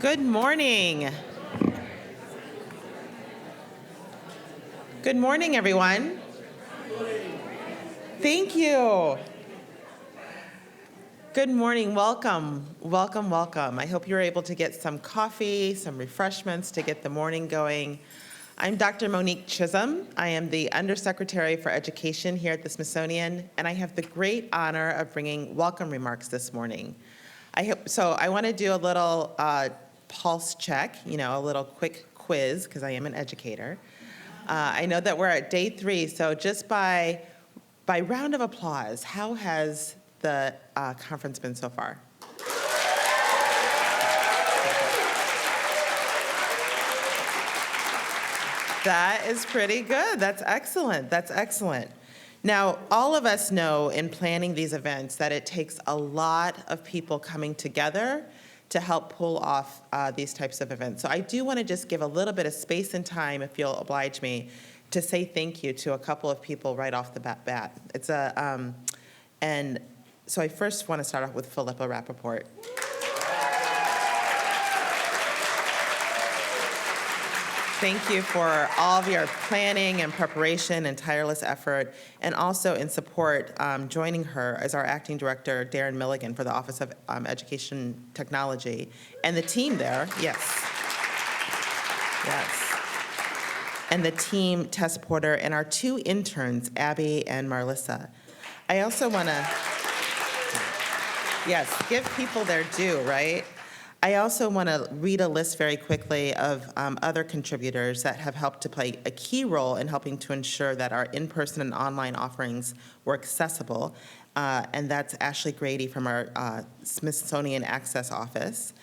Good morning. Good morning, everyone. Thank you. Good morning. Welcome, welcome, welcome. I hope you're able to get some coffee, some refreshments to get the morning going. I'm Dr. Monique Chism. I am the Undersecretary for Education here at the Smithsonian, and I have the great honor of bringing welcome remarks this morning. I want to do a little pulse check, a little quick quiz, because I am an educator. I know that we're at day 3, so just by round of applause, how has the conference been so far? That is pretty good. That's excellent. That's excellent. Now, all of us know in planning these events that it takes a lot of people coming together to help pull off these types of events. So I do want to just give a little bit of space and time, if you'll oblige me, to say thank you to a couple of people right off the bat. And so I first want to start off with Philippa Rappaport. Thank you for all of your planning and preparation and tireless effort, and also in support, joining her as our acting director, Darren Milligan, for the Office of Education Technology, and the team there, yes. And the team, Tess Porter, and our 2 interns, Abby and Marlissa. I also want to, give people their due, right? I also want to read a list very quickly of other contributors that have helped to play a key role in helping to ensure that our in-person and online offerings were accessible. And that's Ashley Grady from our Smithsonian Access Office.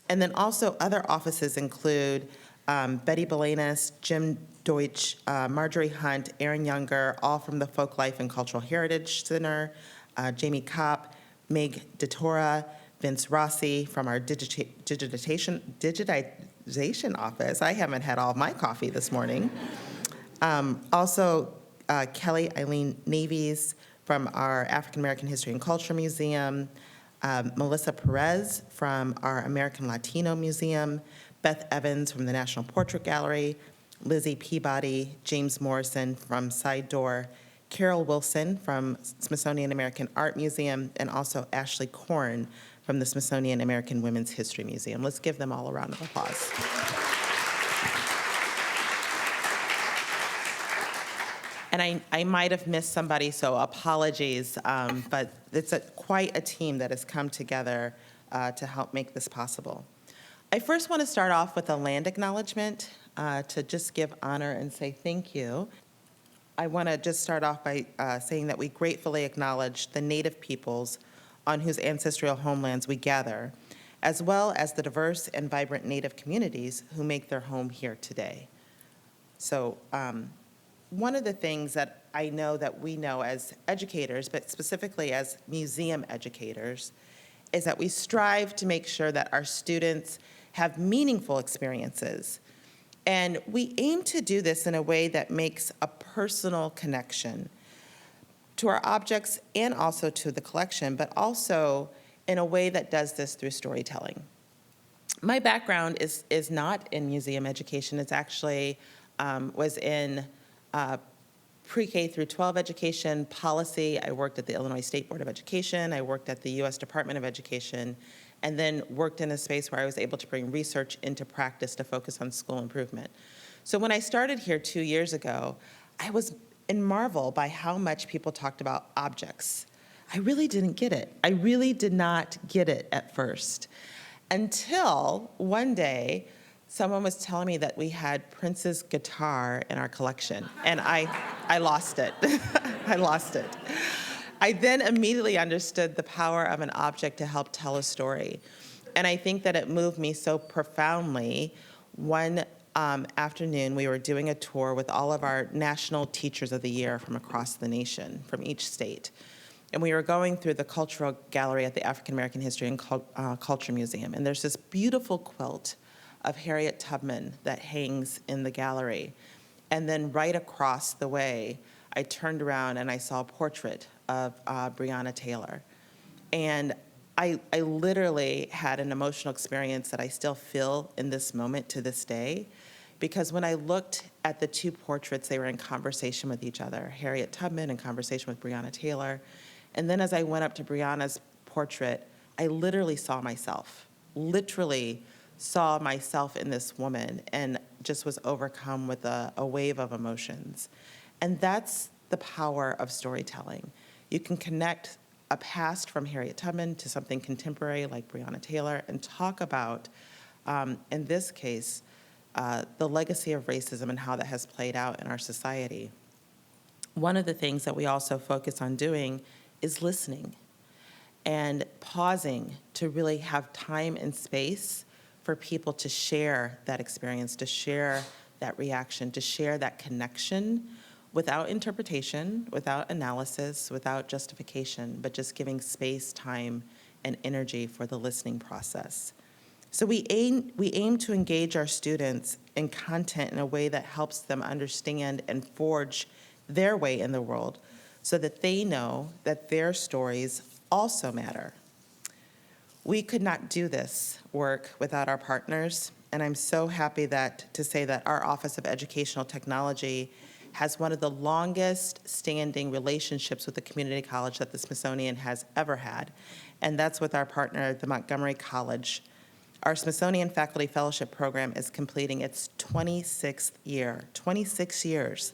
And then also other offices include Betty Belanis, Jim Deutsch, Marjorie Hunt, Aaron Younger, all from the Folklife and Cultural Heritage Center, Jamie Kopp, Meg DeTora, Vince Rossi from our digitization office. I haven't had all of my coffee this morning. Also, Kelly Eileen Navies from our African American History and Culture Museum, Melissa Perez from our American Latino Museum, Beth Evans from the National Portrait Gallery, Lizzie Peabody, James Morrison from Side Door, Carol Wilson from Smithsonian American Art Museum, and also Ashley Kurin from the Smithsonian American Women's History Museum. Let's give them all a round of applause. And I might have missed somebody, so apologies, but it's quite a team that has come together to help make this possible. I first want to start off with a land acknowledgement to just give honor and say thank you. I want to just start off by saying that we gratefully acknowledge the Native peoples on whose ancestral homelands we gather, as well as the diverse and vibrant Native communities who make their home here today. So one of the things that I know that we know as educators, but specifically as museum educators, is that we strive to make sure that our students have meaningful experiences. And we aim to do this in a way that makes a personal connection to our objects and also to the collection, but also in a way that does this through storytelling. My background is not in museum education. It's actually was in pre-K through 12 education policy. I worked at the Illinois State Board of Education. I worked at the U.S. Department of Education, and then worked in a space where I was able to bring research into practice to focus on school improvement. So when I started here 2 years ago, I was in marvel by how much people talked about objects. I really didn't get it. I really did not get it at first, until one day someone was telling me that we had Prince's guitar in our collection, and I lost it. I lost it. I then immediately understood the power of an object to help tell a story. And I think that it moved me so profoundly. One afternoon, we were doing a tour with all of our national teachers of the year from across the nation, from each state. And we were going through the cultural gallery at the African American History and Culture Museum. And there's this beautiful quilt of Harriet Tubman that hangs in the gallery. And then right across the way, I turned around and I saw a portrait of Breonna Taylor. And I literally had an emotional experience that I still feel in this moment to this day, because when I looked at the two portraits, they were in conversation with each other, Harriet Tubman in conversation with Breonna Taylor. And then as I went up to Breonna's portrait, I literally saw myself in this woman and just was overcome with a wave of emotions. And that's the power of storytelling. You can connect a past from Harriet Tubman to something contemporary like Breonna Taylor and talk about, in this case, the legacy of racism and how that has played out in our society. One of the things that we also focus on doing is listening and pausing to really have time and space for people to share that experience, to share that reaction, to share that connection without interpretation, without analysis, without justification, but just giving space, time, and energy for the listening process. So we aim to engage our students in content in a way that helps them understand and forge their way in the world so that they know that their stories also matter. We could not do this work without our partners, and I'm so happy to say that our Office of Educational Technology has one of the longest standing relationships with the community college that the Smithsonian has ever had, and that's with our partner, the Montgomery College. Our Smithsonian Faculty Fellowship Program is completing its 26th year, 26 years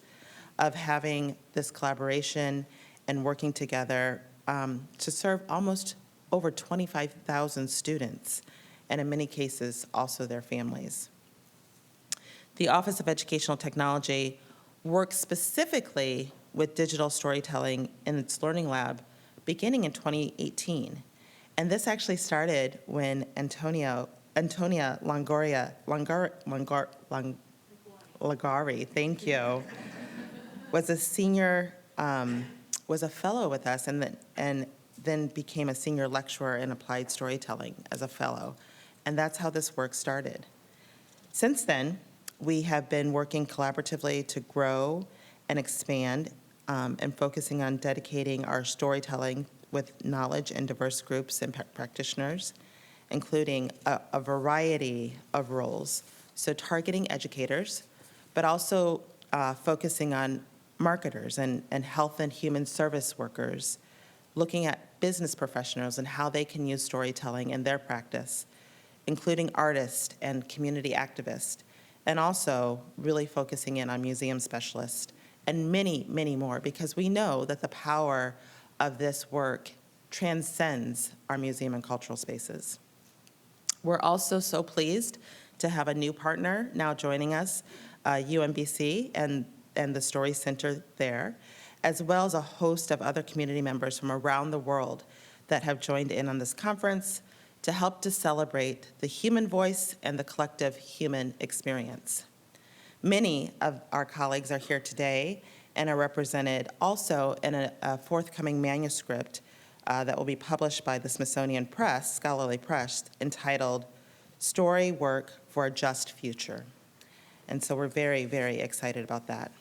of having this collaboration and working together to serve almost over 25,000 students, and in many cases, also their families. The Office of Educational Technology works specifically with digital storytelling in its Learning Lab beginning in 2018. And this actually started when Antonia Lagari, thank you, was a senior, was a fellow with us, and then became a senior lecturer in applied storytelling as a fellow. And that's how this work started. Since then, we have been working collaboratively to grow and expand and focusing on dedicating our storytelling with knowledge and diverse groups and practitioners, including a variety of roles. So targeting educators, but also focusing on marketers and health and human service workers, looking at business professionals and how they can use storytelling in their practice, including artists and community activists, and also really focusing in on museum specialists and many, many more, because we know that the power of this work transcends our museum and cultural spaces. We're also so pleased to have a new partner now joining us, UMBC and the Story Center there, as well as a host of other community members from around the world that have joined in on this conference to help to celebrate the human voice and the collective human experience. Many of our colleagues are here today and are represented also in a forthcoming manuscript that will be published by the Smithsonian Press, Scholarly Press, entitled Story Work for a Just Future. And so we're very, very excited about that.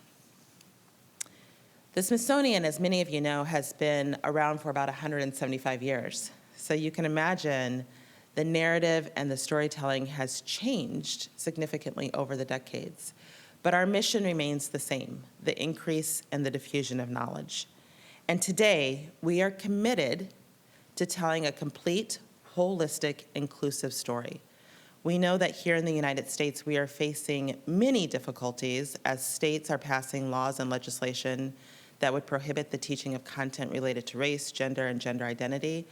The Smithsonian, as many of you know, has been around for about 175 years. So you can imagine the narrative and the storytelling has changed significantly over the decades. But our mission remains the same, the increase and the diffusion of knowledge. And today, we are committed to telling a complete, holistic, inclusive story. We know that here in the United States, we are facing many difficulties as states are passing laws and legislation that would prohibit the teaching of content related to race, gender, and gender identity.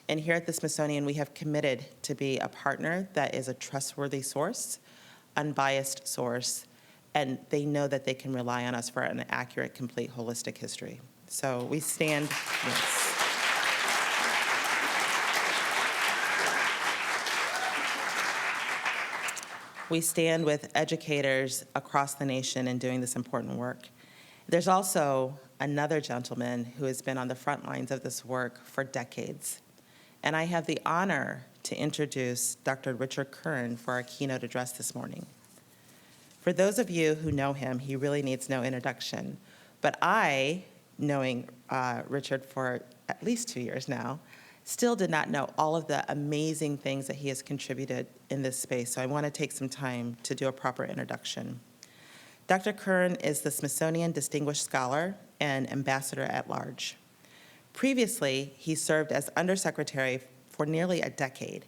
And here at the Smithsonian, we have committed to be a partner that is a trustworthy source, unbiased source, and they know that they can rely on us for an accurate, complete, holistic history. So we stand, yes. We stand with educators across the nation in doing this important work. There's also another gentleman who has been on the front lines of this work for decades. And I have the honor to introduce Dr. Richard Kurin for our keynote address this morning. For those of you who know him, he really needs no introduction. But I, knowing Richard for at least 2 years now, still did not know all of the amazing things that he has contributed in this space, so I want to take some time to do a proper introduction. Dr. Kurin is the Smithsonian Distinguished Scholar and Ambassador at Large. Previously, he served as Undersecretary for nearly a decade,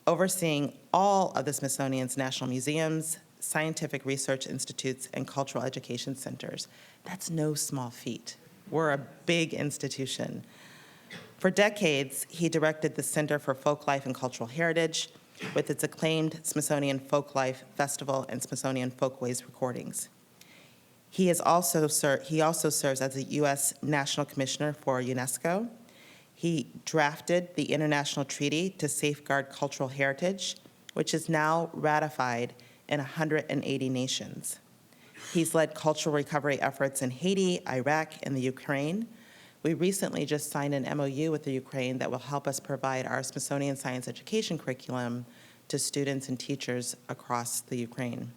overseeing all of the Smithsonian's national museums, scientific research institutes, and cultural education centers. That's no small feat. We're a big institution. For decades, he directed the Center for Folklife and Cultural Heritage with its acclaimed Smithsonian Folklife Festival and Smithsonian Folkways recordings. He also serves as a U.S. National Commissioner for UNESCO. He drafted the International Treaty to Safeguard Cultural Heritage, which is now ratified in 180 nations. He's led cultural recovery efforts in Haiti, Iraq, and the Ukraine. We recently just signed an MOU with the Ukraine that will help us provide our Smithsonian Science Education curriculum to students and teachers across the Ukraine.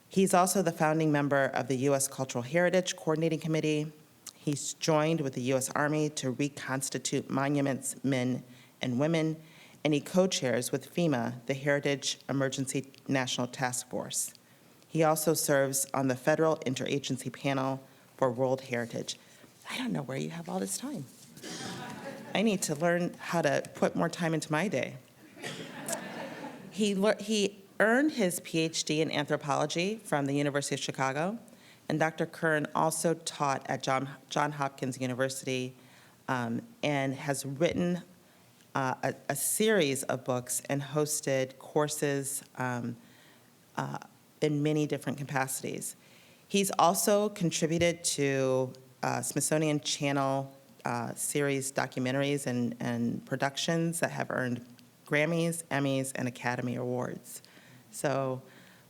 He's also the founding member of the U.S. Cultural Heritage Coordinating Committee. He's joined with the U.S. Army to reconstitute monuments, men, and women, and he co-chairs with FEMA the Heritage Emergency National Task Force. He also serves on the Federal Interagency Panel for World Heritage. I don't know where you have all this time. I need to learn how to put more time into my day. He earned his PhD in anthropology from the University of Chicago, and Dr. Kurin also taught at Johns Hopkins University and has written a series of books and hosted courses in many different capacities. He's also contributed to Smithsonian Channel series documentaries and productions that have earned Grammys, Emmys, and Academy Awards. So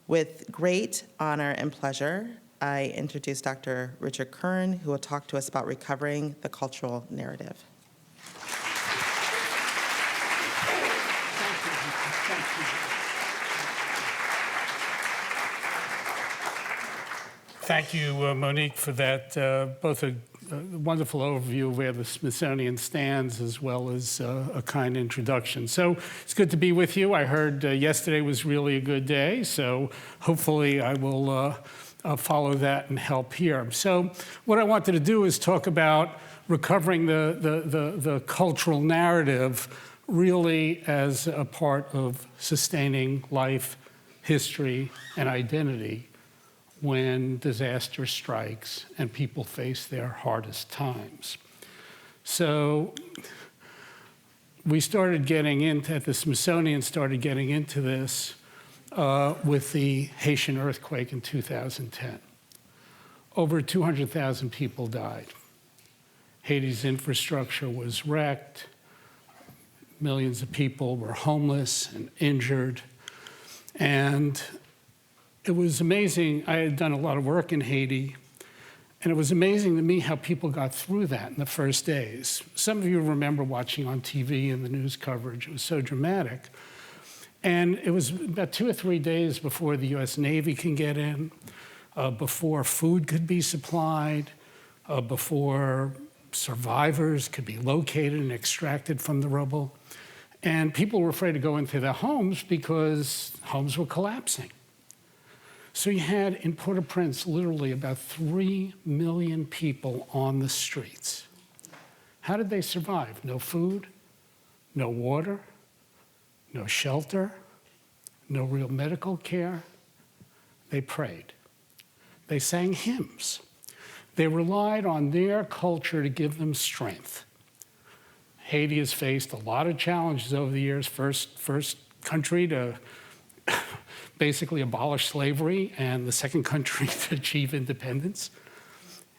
with great honor and pleasure, I introduce Dr. Richard Kurin, who will talk to us about recovering the cultural narrative. Thank you, Monique, for that, both a wonderful overview of where the Smithsonian stands as well as a kind introduction. So it's good to be with you. I heard yesterday was really a good day, so hopefully I will follow that and help here. So what I wanted to do is talk about recovering the cultural narrative really as a part of sustaining life, history, and identity when disaster strikes and people face their hardest times. So we started getting into, at the Smithsonian started getting into this with the Haitian earthquake in 2010. Over 200,000 people died. Haiti's infrastructure was wrecked. Millions of people were homeless and injured. And it was amazing. I had done a lot of work in Haiti, and it was amazing to me how people got through that in the first days. Some of you remember watching on TV and the news coverage. It was so dramatic. And it was about 2 or 3 days before the US Navy can get in, before food could be supplied, before survivors could be located and extracted from the rubble. And people were afraid to go into their homes because homes were collapsing. So you had in Port-au-Prince literally about 3 million people on the streets. How did they survive? No food, no water, no shelter, no real medical care. They prayed. They sang hymns. They relied on their culture to give them strength. Haiti has faced a lot of challenges over the years. First country to basically abolish slavery, and the second country to achieve independence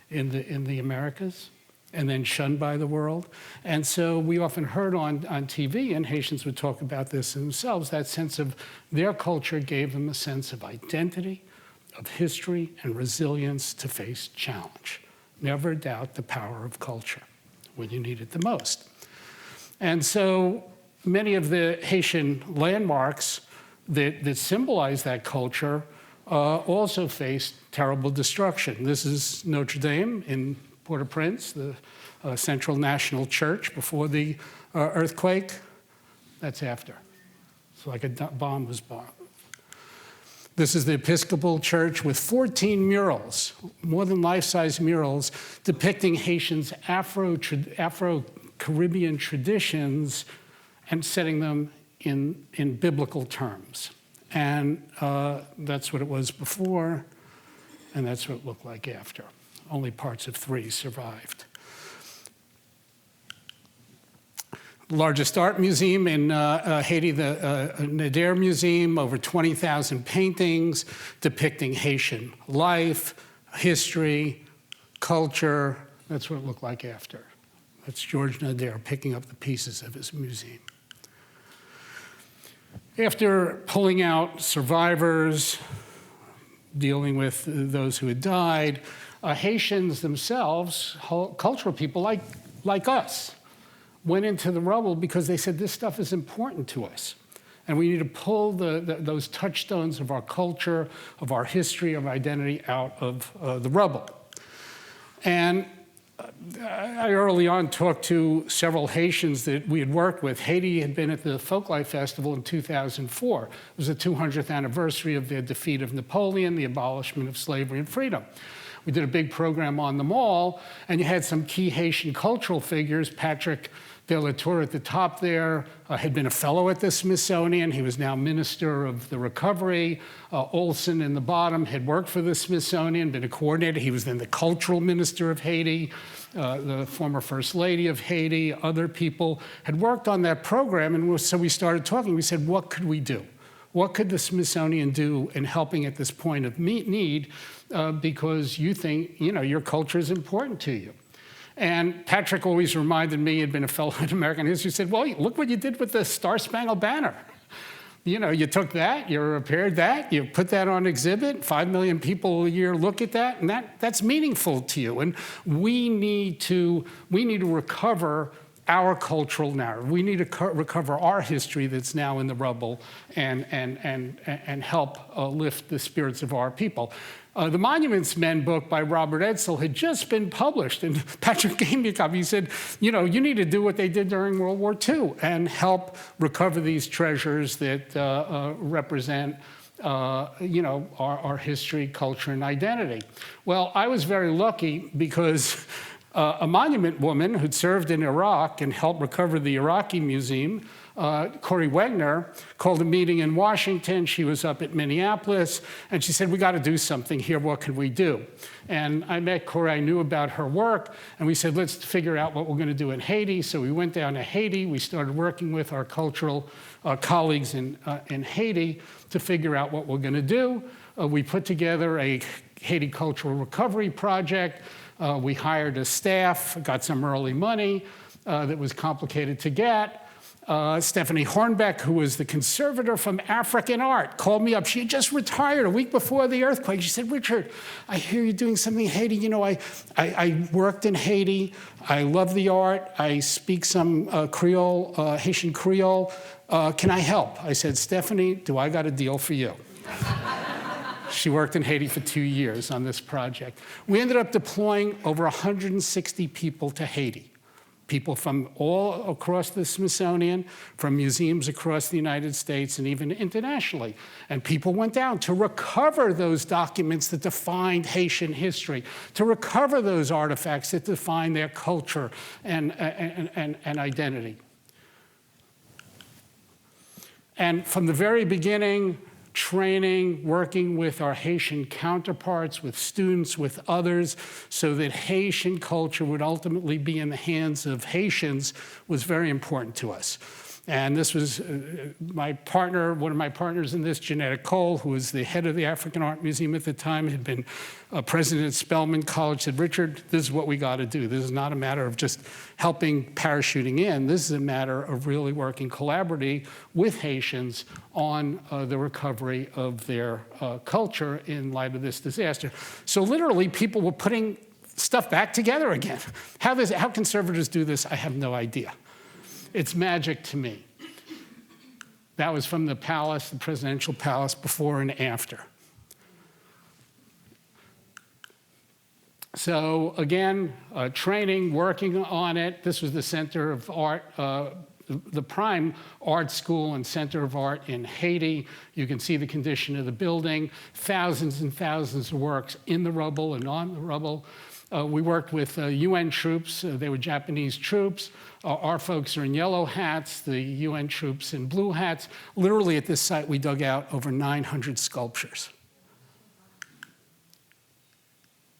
in the Americas, and then shunned by the world. And so we often heard on TV, and Haitians would talk about this themselves, that sense of their culture gave them a sense of identity, of history, and resilience to face challenge. Never doubt the power of culture when you need it the most. And so many of the Haitian landmarks that symbolize that culture also faced terrible destruction. This is Notre Dame in Port-au-Prince, the Central National Church before the earthquake. That's after. It's like a bomb was bombed. This is the Episcopal Church with 14 murals, more than life-size murals, depicting Haitians' Afro-Caribbean traditions and setting them in biblical terms. And that's what it was before, and that's what it looked like after. Only parts of 3 survived. The largest art museum in Haiti, the Nader Museum, over 20,000 paintings depicting Haitian life, history, culture. That's what it looked like after. That's George Nader picking up the pieces of his museum. After pulling out survivors, dealing with those who had died, Haitians themselves, cultural people like us, went into the rubble because they said this stuff is important to us. And we need to pull those touchstones of our culture, of our history, of identity out of the rubble. And I early on talked to several Haitians that we had worked with. Haiti had been at the Folklife Festival in 2004. It was the 200th anniversary of the defeat of Napoleon, the abolishment of slavery and freedom. We did a big program on the mall, and you had some key Haitian cultural figures. Patrick de la Tour at the top there had been a fellow at the Smithsonian. He was now Minister of the Recovery. Olson in the bottom had worked for the Smithsonian, been a coordinator. He was then the cultural minister of Haiti, the former First Lady of Haiti. Other people had worked on that program, and so we started talking. We said, what could we do? What could the Smithsonian do in helping at this point of need? Because you think, your culture is important to you. And Patrick always reminded me, he'd been a fellow in American history, said, well, look what you did with the Star-Spangled Banner. You took that, you repaired that, you put that on exhibit, 5 million people a year look at that, and that's meaningful to you. And we need to recover our cultural narrative. We need to recover our history that's now in the rubble and help lift the spirits of our people. The Monuments Men book by Robert Edsel had just been published, and Patrick gave me a copy. He said, you need to do what they did during World War II and help recover these treasures that represent our history, culture, and identity. Well, I was very lucky because a monument woman who'd served in Iraq and helped recover the Iraqi Museum, Corey Wegner, called a meeting in Washington. She was up at Minneapolis, and she said, we got to do something here. What can we do? And I met Corey. I knew about her work, and we said, let's figure out what we're going to do in Haiti. So we went down to Haiti. We started working with our cultural colleagues in Haiti to figure out what we're going to do. We put together a Haiti Cultural Recovery Project. We hired a staff, got some early money that was complicated to get. Stephanie Hornbeck, who was the conservator from African Art, called me up. She had just retired a week before the earthquake. She said, Richard, I hear you're doing something in Haiti. I worked in Haiti. I love the art. I speak some Creole, Haitian Creole. Can I help? I said, Stephanie, do I got a deal for you? She worked in Haiti for 2 years on this project. We ended up deploying over 160 people to Haiti. People from all across the Smithsonian, from museums across the United States, and even internationally. And people went down to recover those documents that defined Haitian history, to recover those artifacts that define their culture and identity. And from the very beginning, training, working with our Haitian counterparts, with students, with others, so that Haitian culture would ultimately be in the hands of Haitians was very important to us. And this was my partner, one of my partners in this, Jeanette Cole, who was the head of the African Art Museum at the time, had been president at Spelman College, said, Richard, this is what we got to do. This is not a matter of just helping parachuting in. This is a matter of really working collaboratively with Haitians on the recovery of their culture in light of this disaster. So literally, people were putting stuff back together again. How conservators do this, I have no idea. It's magic to me. That was from the palace, the presidential palace, before and after. So again, training, working on it. This was the Center of Art the prime art school and center of art in Haiti. You can see the condition of the building, thousands and thousands of works in the rubble and on the rubble. We worked with UN troops. They were Japanese troops. Our folks are in yellow hats, the UN troops in blue hats. Literally at this site, we dug out over 900 sculptures.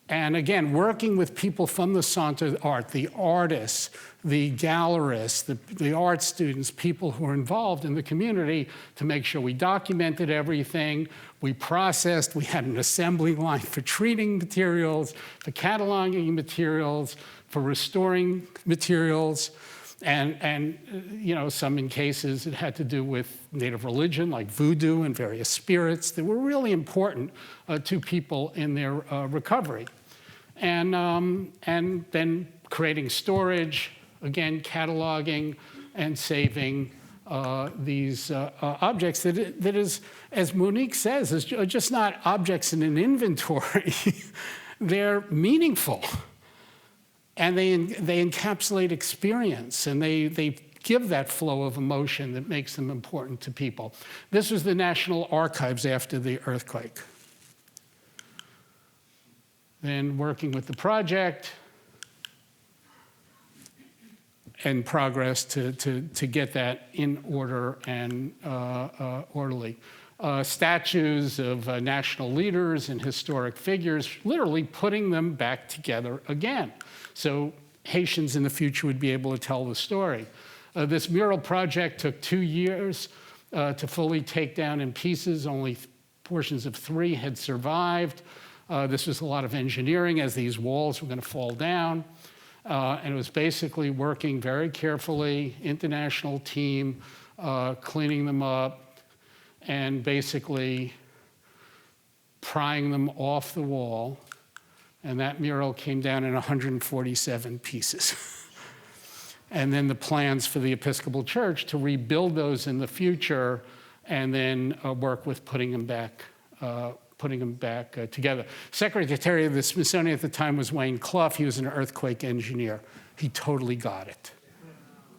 And again, working with people from the Centre d'Art, the artists, the gallerists, the art students, people who are involved in the community to make sure we documented everything, we processed, we had an assembly line for treating materials, for cataloging materials, for restoring materials, and you know, some in cases it had to do with native religion, like voodoo and various spirits that were really important to people in their recovery. And then creating storage, again, cataloging and saving these objects that is, as Monique says, is just not objects in an inventory. They're meaningful. And they encapsulate experience, and they give that flow of emotion that makes them important to people. This was the National Archives after the earthquake. Then working with the project and progress to get that in order and orderly. Statues of national leaders and historic figures, literally putting them back together again. So Haitians in the future would be able to tell the story. This mural project took 2 years to fully take down in pieces. Only portions of 3 had survived. This was a lot of engineering as these walls were going to fall down. And it was basically working very carefully, international team, cleaning them up, and basically prying them off the wall. And that mural came down in 147 pieces. And then the plans for the Episcopal Church to rebuild those in the future and then work with putting them back together. Secretary of the Smithsonian at the time was Wayne Clough. He was an earthquake engineer. He totally got it.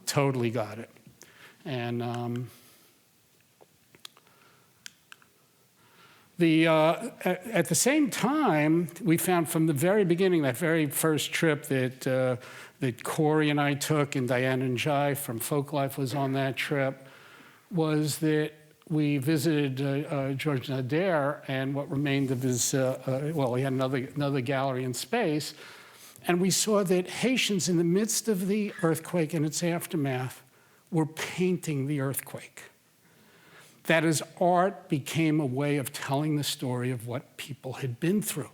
Totally got it. And at the same time, we found from the very beginning, that very first trip that Corey and I took, and Diane and Jai from Folklife was on that trip, was that we visited George Nader and what remained of his, well, he had another gallery in space, and we saw that Haitians in the midst of the earthquake and its aftermath were painting the earthquake. That is, art became a way of telling the story of what people had been through,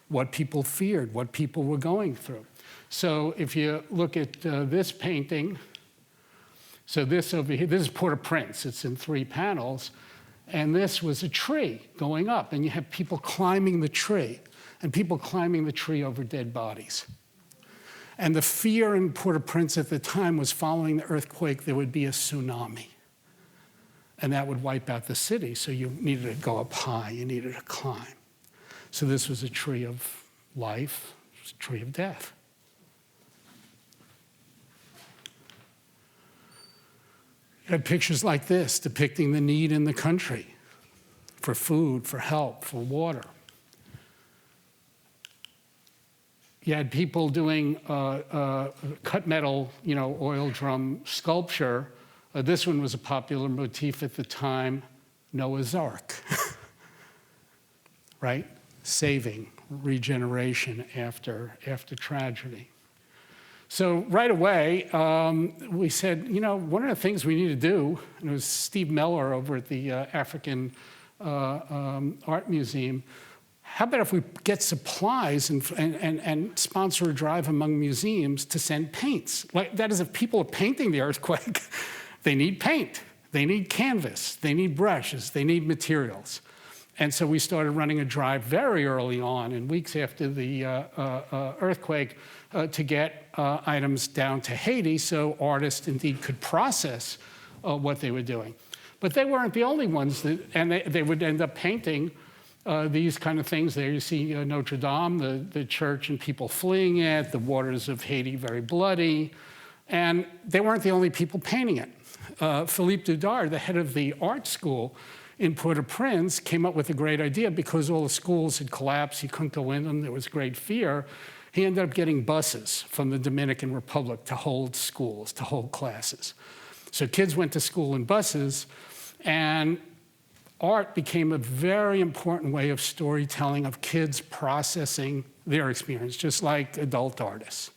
what people feared, what people were going through. So if you look at this painting, so this over here, this is Port-au-Prince. It's in 3 panels. And this was a tree going up. And you have people climbing the tree, and people climbing the tree over dead bodies. And the fear in Port-au-Prince at the time was following the earthquake, there would be a tsunami. And that would wipe out the city. So you needed to go up high. You needed to climb. So this was a tree of life. It was a tree of death. You had pictures like this depicting the need in the country for food, for help, for water. You had people doing cut metal, oil drum sculpture. This one was a popular motif at the time, Noah's Ark, right? Saving, regeneration after tragedy. So right away, we said, one of the things we need to do, and it was Steve Meller over at the African Art Museum, how about if we get supplies and sponsor a drive among museums to send paints? Like, that is, if people are painting the earthquake, they need paint, they need canvas, they need brushes, they need materials. And so we started running a drive very early on, in weeks after the earthquake, to get items down to Haiti so artists indeed could process what they were doing. But they weren't the only ones, and they would end up painting these kind of things. There you see Notre Dame, the church, and people fleeing it, the waters of Haiti very bloody. And they weren't the only people painting it. Philippe Dudard, the head of the art school in Port-au-Prince, came up with a great idea because all the schools had collapsed. He couldn't go in them. There was great fear. He ended up getting buses from the Dominican Republic to hold schools, to hold classes. So kids went to school in buses, and art became a very important way of storytelling, of kids processing their experience, just like adult artists.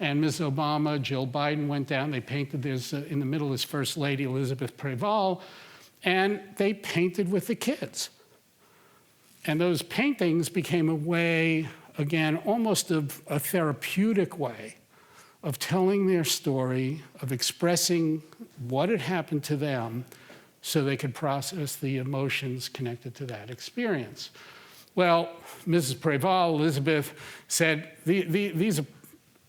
And Ms. Obama, Jill Biden went down. They painted, there's in the middle is First Lady Elizabeth Preval, and they painted with the kids. And those paintings became a way, again, almost of a therapeutic way of telling their story, of expressing what had happened to them so they could process the emotions connected to that experience. Well, Mrs. Preval, Elizabeth, said,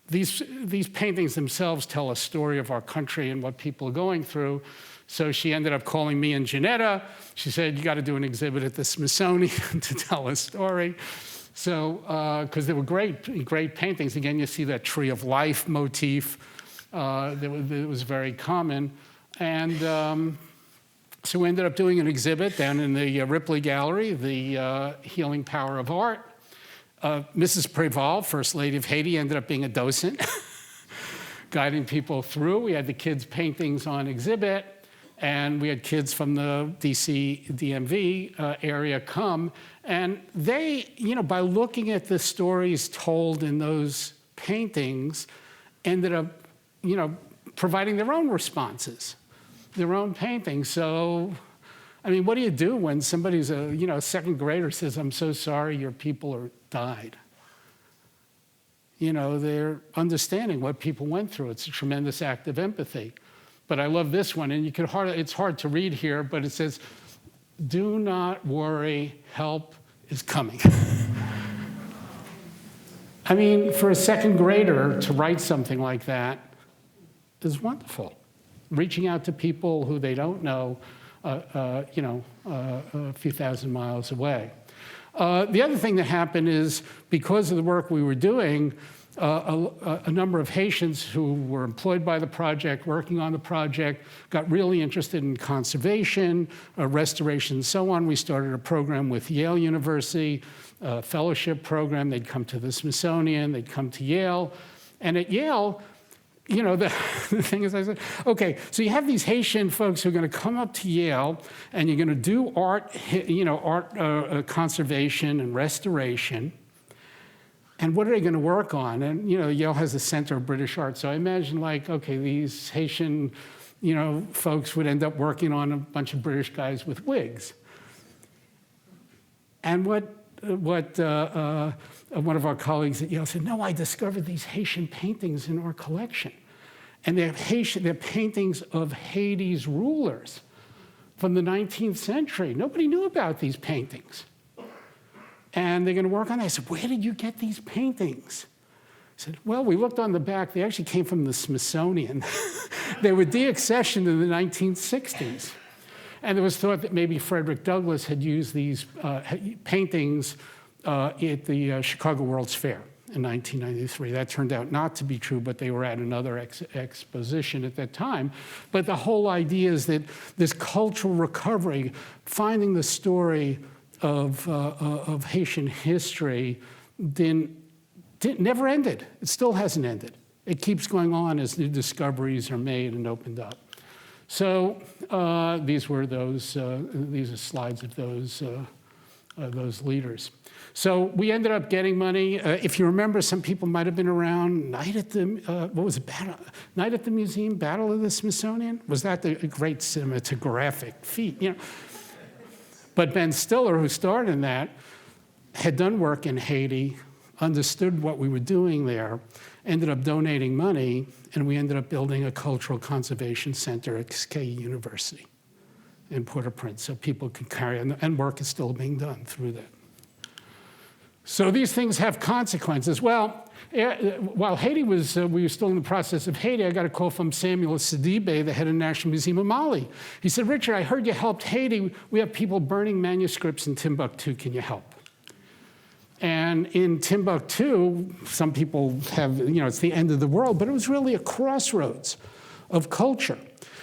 these paintings themselves tell a story of our country and what people are going through. So she ended up calling me and Janetta. She said, you got to do an exhibit at the Smithsonian to tell a story. So, because they were great paintings. Again, you see that tree of life motif that was very common. And so we ended up doing an exhibit down in the Ripley Gallery, the Healing Power of Art. Mrs. Preval, First Lady of Haiti, ended up being a docent, guiding people through. We had the kids' paintings on exhibit, and we had kids from the DC DMV area come. And they, by looking at the stories told in those paintings, ended up, providing their own responses, their own paintings. So, I mean, what do you do when somebody's a second grader says, I'm so sorry your people are died? They're understanding what people went through. It's a tremendous act of empathy. But I love this one, and it's hard to read here, but it says, do not worry, help is coming. I mean, for a second grader to write something like that is wonderful. Reaching out to people who they don't know, a few thousand miles away. The other thing that happened is, because of the work we were doing, a number of Haitians who were employed by the project, working on the project, got really interested in conservation, restoration, and so on. We started a program with Yale University, a fellowship program. They'd come to the Smithsonian, they'd come to Yale. And at Yale, the thing is, I said, okay, so you have these Haitian folks who are going to come up to Yale, and you're going to do art, conservation and restoration. And what are they going to work on? And, Yale has a Center of British Art. So I imagine, these Haitian, folks would end up working on a bunch of British guys with wigs. And what one of our colleagues at Yale said, no, I discovered these Haitian paintings in our collection. And they're paintings of Haiti's rulers from the 19th century. Nobody knew about these paintings. And they're going to work on that. I said, where did you get these paintings? I said, well, we looked on the back. They actually came from the Smithsonian. They were deaccessioned in the 1960s. And it was thought that maybe Frederick Douglass had used these paintings at the Chicago World's Fair in 1993. That turned out not to be true, but they were at another exposition at that time. But the whole idea is that this cultural recovery, finding the story of Haitian history, never ended. It still hasn't ended. It keeps going on as new discoveries are made and opened up. So these are slides of those leaders. So we ended up getting money. If you remember, some people might have been around. Night at the Night at the Museum, Battle of the Smithsonian. Was that the great cinematographic feat? But Ben Stiller, who starred in that, had done work in Haiti, understood what we were doing there, ended up donating money, and we ended up building a cultural conservation center at KU University in Port-au-Prince, so people can carry on, and work is still being done through that. So these things have consequences. Well, while Haiti was, we were still in the process of Haiti, I got a call from Samuel Sidibe, the head of the National Museum of Mali. He said, Richard, I heard you helped Haiti. We have people burning manuscripts in Timbuktu. Can you help? And in Timbuktu, some people have, it's the end of the world, but it was really a crossroads of culture.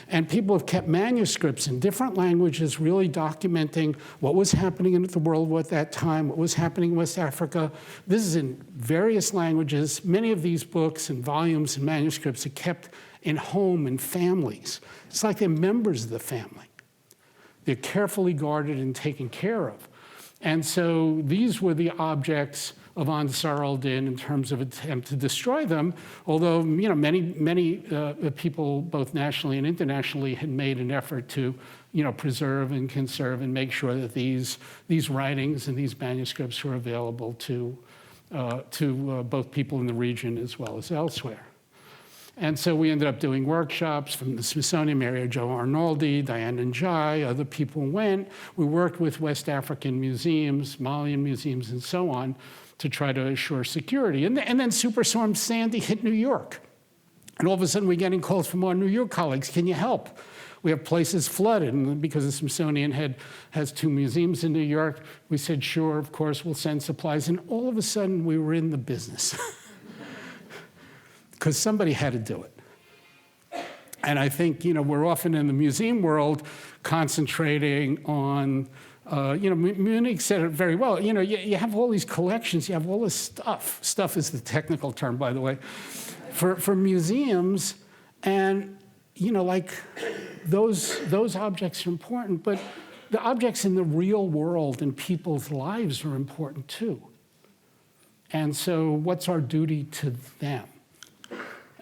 And people have kept manuscripts in different languages really documenting what was happening in the world at that time, what was happening in West Africa. This is in various languages. Many of these books and volumes and manuscripts are kept in home and families. It's like they're members of the family. They're carefully guarded and taken care of. And so these were the objects of Ansar al-Din in terms of attempt to destroy them, although many people, both nationally and internationally, had made an effort to preserve and conserve and make sure that these writings and these manuscripts were available to both people in the region as well as elsewhere. And so we ended up doing workshops from the Smithsonian, Mario Jo Arnoldi, Diane Njai, other people went. We worked with West African museums, Malian museums, and so on to try to assure security. And then Superstorm Sandy hit New York. And all of a sudden we're getting calls from our New York colleagues, can you help? We have places flooded, and because the Smithsonian has 2 museums in New York, we said, sure, of course, we'll send supplies. And all of a sudden we were in the business. Because somebody had to do it. And I think, we're often in the museum world concentrating on, Monique said it very well, you have all these collections, you have all this stuff. Stuff is the technical term, by the way, for museums. And, like those objects are important, but the objects in the real world and people's lives are important too. And so what's our duty to them?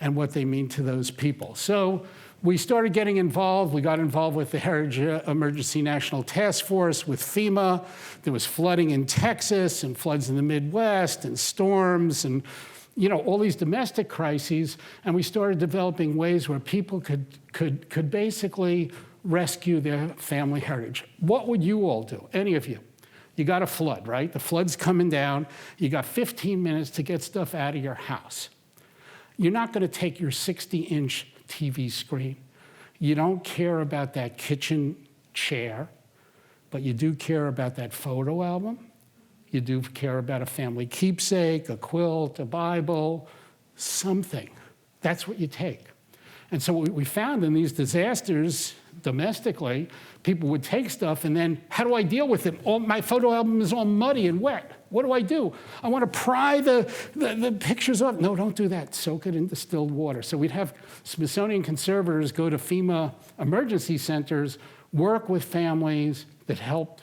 And what they mean to those people. So we started getting involved. We got involved with the Heritage Emergency National Task Force, with FEMA. There was flooding in Texas and floods in the Midwest and storms and all these domestic crises. And we started developing ways where people could basically rescue their family heritage. What would you all do, any of you? You got a flood, right? The flood's coming down. You got 15 minutes to get stuff out of your house. You're not going to take your 60-inch TV screen. You don't care about that kitchen chair, but you do care about that photo album. You do care about a family keepsake, a quilt, a Bible, something. That's what you take. And so what we found in these disasters domestically, people would take stuff and then, how do I deal with it? My photo album is all muddy and wet. What do I do? I want to pry the pictures off. No, don't do that. Soak it in distilled water. So we'd have Smithsonian conservators go to FEMA emergency centers, work with families that help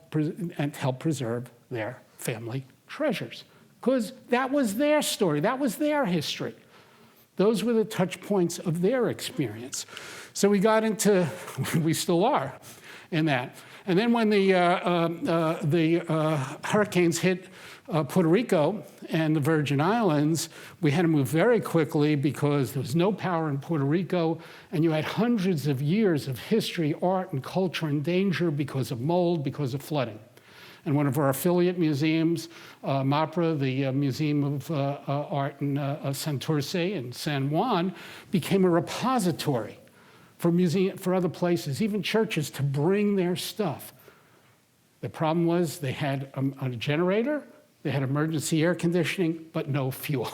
preserve their family treasures. Because that was their story. That was their history. Those were the touch points of their experience. So we got into, we still are in that. And then when the hurricanes hit Puerto Rico and the Virgin Islands, we had to move very quickly because there was no power in Puerto Rico, and you had hundreds of years of history, art, and culture in danger because of mold, because of flooding. And one of our affiliate museums, MAPRA, the Museum of Art in Santurce in San Juan, became a repository for other places, even churches, to bring their stuff. The problem was they had a generator, they had emergency air conditioning, but no fuel.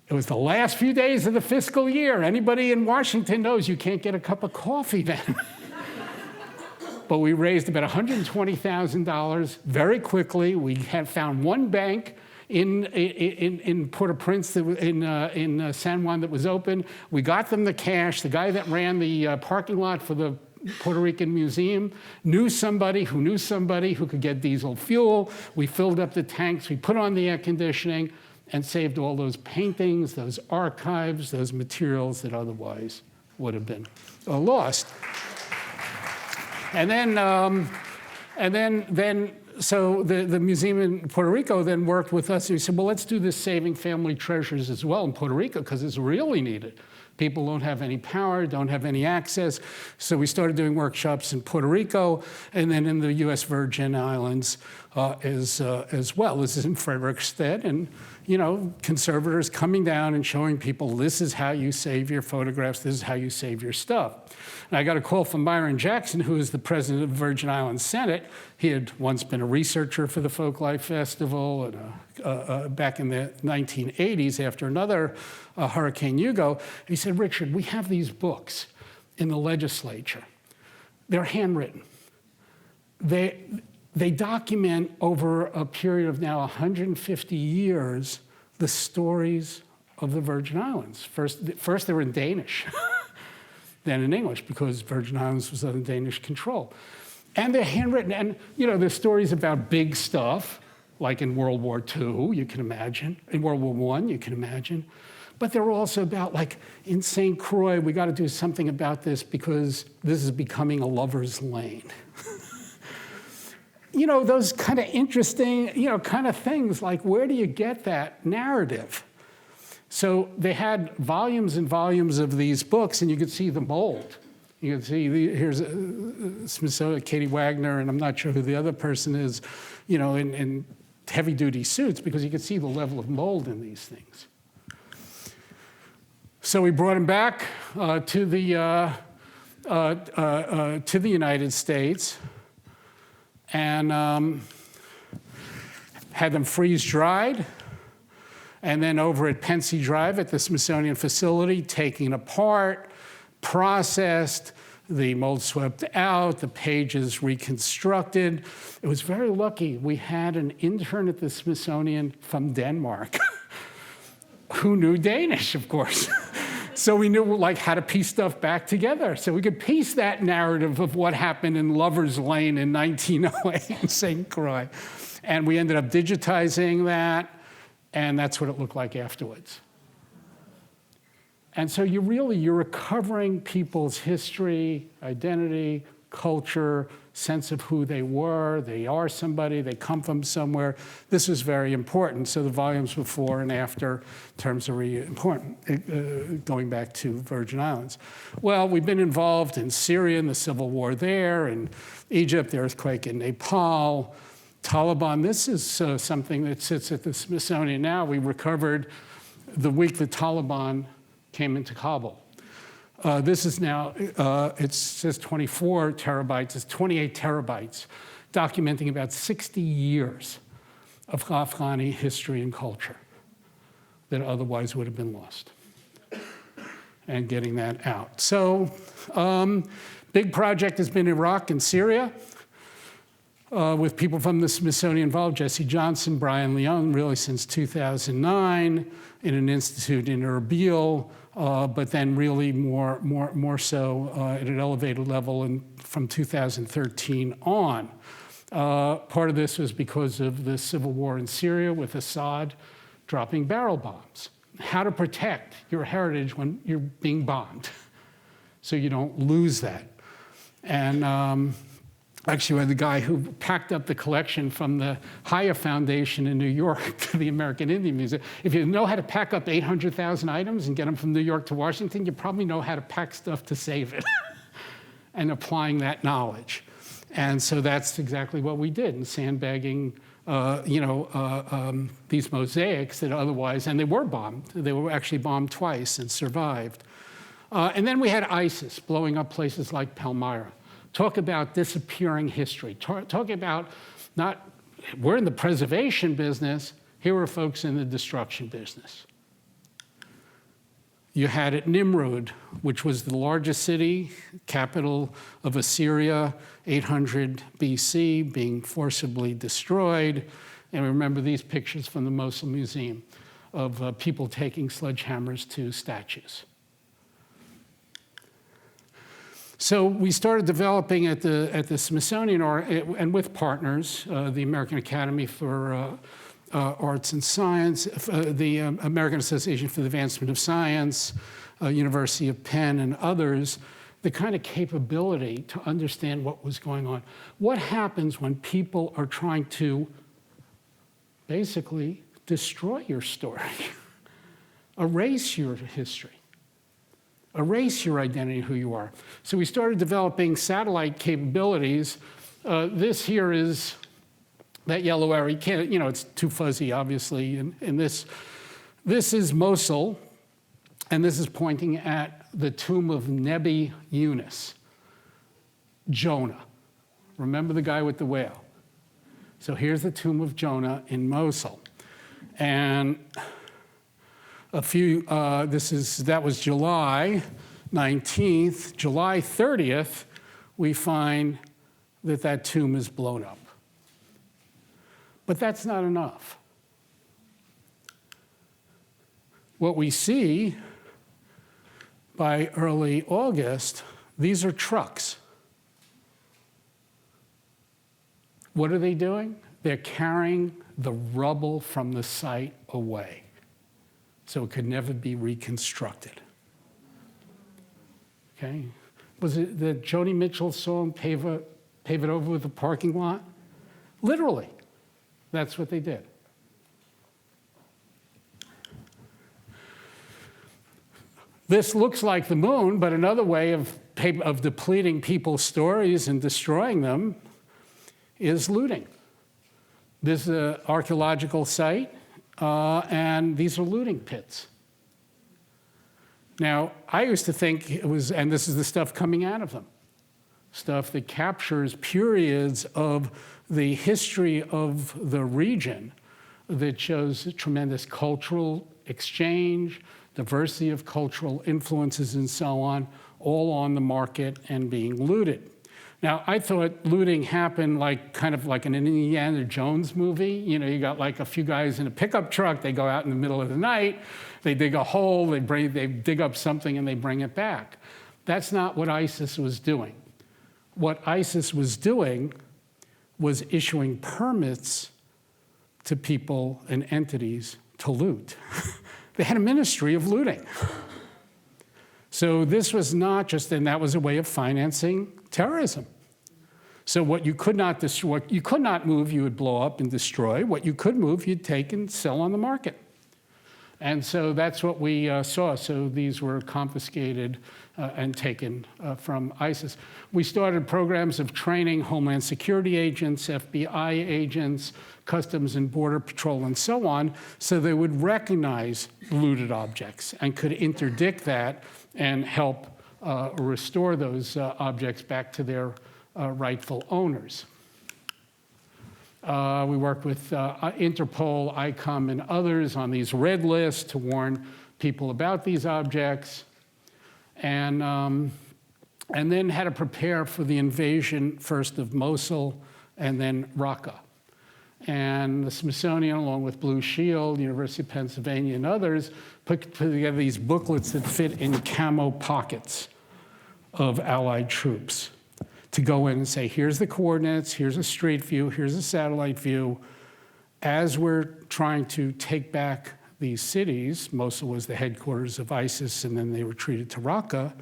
It was the last few days of the fiscal year. Anybody in Washington knows you can't get a cup of coffee then. But we raised about $120,000 very quickly. We had found one bank in Port-au-Prince, in San Juan, that was open. We got them the cash. The guy that ran the parking lot for the Puerto Rican Museum knew somebody who could get diesel fuel. We filled up the tanks. We put on the air conditioning and saved all those paintings, those archives, those materials that otherwise would have been lost. And then, so the museum in Puerto Rico then worked with us. And we said, well, let's do this saving family treasures as well in Puerto Rico, because it's really needed. People don't have any power, don't have any access. So we started doing workshops in Puerto Rico, and then in the US Virgin Islands, as well. This is in Frederiksted, and conservators coming down and showing people this is how you save your photographs, this is how you save your stuff. And I got a call from Myron Jackson, who is the president of the Virgin Islands Senate. He had once been a researcher for the Folklife Festival and, back in the 1980s after another Hurricane Hugo. He said, Richard, we have these books in the legislature. They're handwritten. They document over a period of now 150 years the stories of the Virgin Islands. First they were in Danish, then in English, because Virgin Islands was under Danish control. And they're handwritten, and there's stories about big stuff, like in World War II, you can imagine, in World War I, you can imagine. But they're also about, like, in St. Croix, we got to do something about this because this is becoming a lover's lane. Those kind of interesting, kind of things, like where do you get that narrative? So they had volumes and volumes of these books, and you could see the mold. You can see, here's Smithsonian, Katie Wagner, and I'm not sure who the other person is, in heavy-duty suits, because you could see the level of mold in these things. So we brought him back to the United States, and had them freeze-dried, and then over at Pensy Drive at the Smithsonian facility, taken apart, processed, the mold swept out, the pages reconstructed. It was very lucky. We had an intern at the Smithsonian from Denmark who knew Danish, of course. So we knew how to piece stuff back together. So we could piece that narrative of what happened in Lover's Lane in 1908 in St. Croix. And we ended up digitizing that, and that's what it looked like afterwards. And so you're recovering people's history, identity, culture, sense of who they were. They are somebody, they come from somewhere. This was very important. So the volumes before and after terms are really important, going back to Virgin Islands. Well, we've been involved in Syria and the civil war there, and Egypt, the earthquake in Nepal, Taliban. This is something that sits at the Smithsonian now. We recovered the week the Taliban came into Kabul. This is now, it says 24 terabytes, it's 28 terabytes, documenting about 60 years of Afghani history and culture that otherwise would have been lost, and getting that out. So, big project has been Iraq and Syria, with people from the Smithsonian involved, Jesse Johnson, Brian Leon, really since 2009, in an institute in Erbil, but then really more so at an elevated level from 2013 on. Part of this was because of the civil war in Syria with Assad dropping barrel bombs. How to protect your heritage when you're being bombed so you don't lose that. And actually, we had the guy who packed up the collection from the Haya Foundation in New York to the American Indian Museum. If you know how to pack up 800,000 items and get them from New York to Washington, you probably know how to pack stuff to save it and applying that knowledge. And so that's exactly what we did in sandbagging, these mosaics that otherwise, and they were bombed. They were actually bombed twice and survived. And then we had ISIS blowing up places like Palmyra. Talk about disappearing history. Talk about we're in the preservation business, here are folks in the destruction business. You had at Nimrud, which was the largest city, capital of Assyria, 800 BC, being forcibly destroyed. And remember these pictures from the Mosul Museum of people taking sledgehammers to statues. So we started developing at the Smithsonian, and with partners, the American Academy for Arts and Science, the American Association for the Advancement of Science, University of Penn, and others, the kind of capability to understand what was going on. What happens when people are trying to basically destroy your story, erase your history? Erase your identity, who you are. So we started developing satellite capabilities. This here is that yellow area, can't, it's too fuzzy, obviously. And this is Mosul, and this is pointing at the tomb of Nebi Yunus, Jonah. Remember the guy with the whale? So here's the tomb of Jonah in Mosul. And that was July 19th. July 30th, we find that tomb is blown up. But that's not enough. What we see by early August, these are trucks. What are they doing? They're carrying the rubble from the site away, so it could never be reconstructed. Okay? Was it the Joni Mitchell song, Pave It Over with a Parking Lot? Literally, that's what they did. This looks like the moon, but another way of depleting people's stories and destroying them is looting. This is an archaeological site, and these are looting pits. Now, I used to think it was, and this is the stuff coming out of them, stuff that captures periods of the history of the region that shows tremendous cultural exchange, diversity of cultural influences and so on, all on the market and being looted. Now, I thought looting happened kind of like in an Indiana Jones movie. You got like a few guys in a pickup truck, they go out in the middle of the night, they dig a hole, they dig up something and they bring it back. That's not what ISIS was doing. What ISIS was doing was issuing permits to people and entities to loot. They had a ministry of looting. So this was not just, and that was a way of financing terrorism. So what you could not destroy, you could not move, you would blow up and destroy. What you could move, you'd take and sell on the market. And so that's what we saw. So these were confiscated and taken from ISIS. We started programs of training Homeland Security agents, FBI agents, Customs and Border Patrol, and so on, so they would recognize looted objects and could interdict that and help restore those objects back to their rightful owners. We worked with Interpol, ICOM, and others on these red lists to warn people about these objects, and then had to prepare for the invasion first of Mosul and then Raqqa. And the Smithsonian, along with Blue Shield, University of Pennsylvania, and others, put together these booklets that fit in camo pockets of Allied troops to go in and say, here's the coordinates, here's a street view, here's a satellite view. As we're trying to take back these cities, Mosul was the headquarters of ISIS, and then they retreated to Raqqa,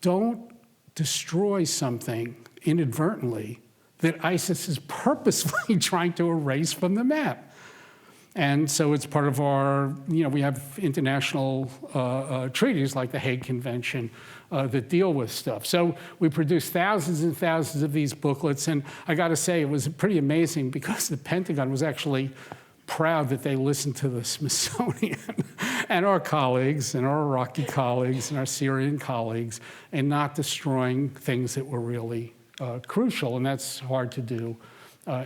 don't destroy something inadvertently that ISIS is purposefully trying to erase from the map. And so it's part of our, we have international treaties like the Hague Convention that deal with stuff. So we produced thousands and thousands of these booklets, and I gotta say, it was pretty amazing because the Pentagon was actually proud that they listened to the Smithsonian and our colleagues and our Iraqi colleagues and our Syrian colleagues, and not destroying things that were really crucial, and that's hard to do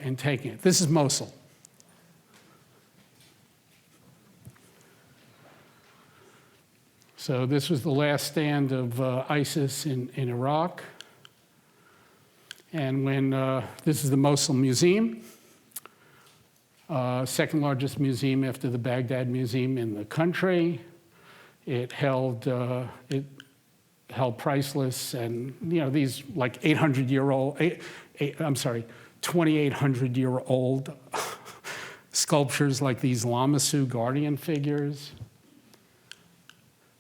in taking it. This is Mosul. So this was the last stand of ISIS in Iraq. And when, this is the Mosul Museum, second largest museum after the Baghdad Museum in the country. It held priceless and, these like 2,800-year-old sculptures like these Lamassu guardian figures.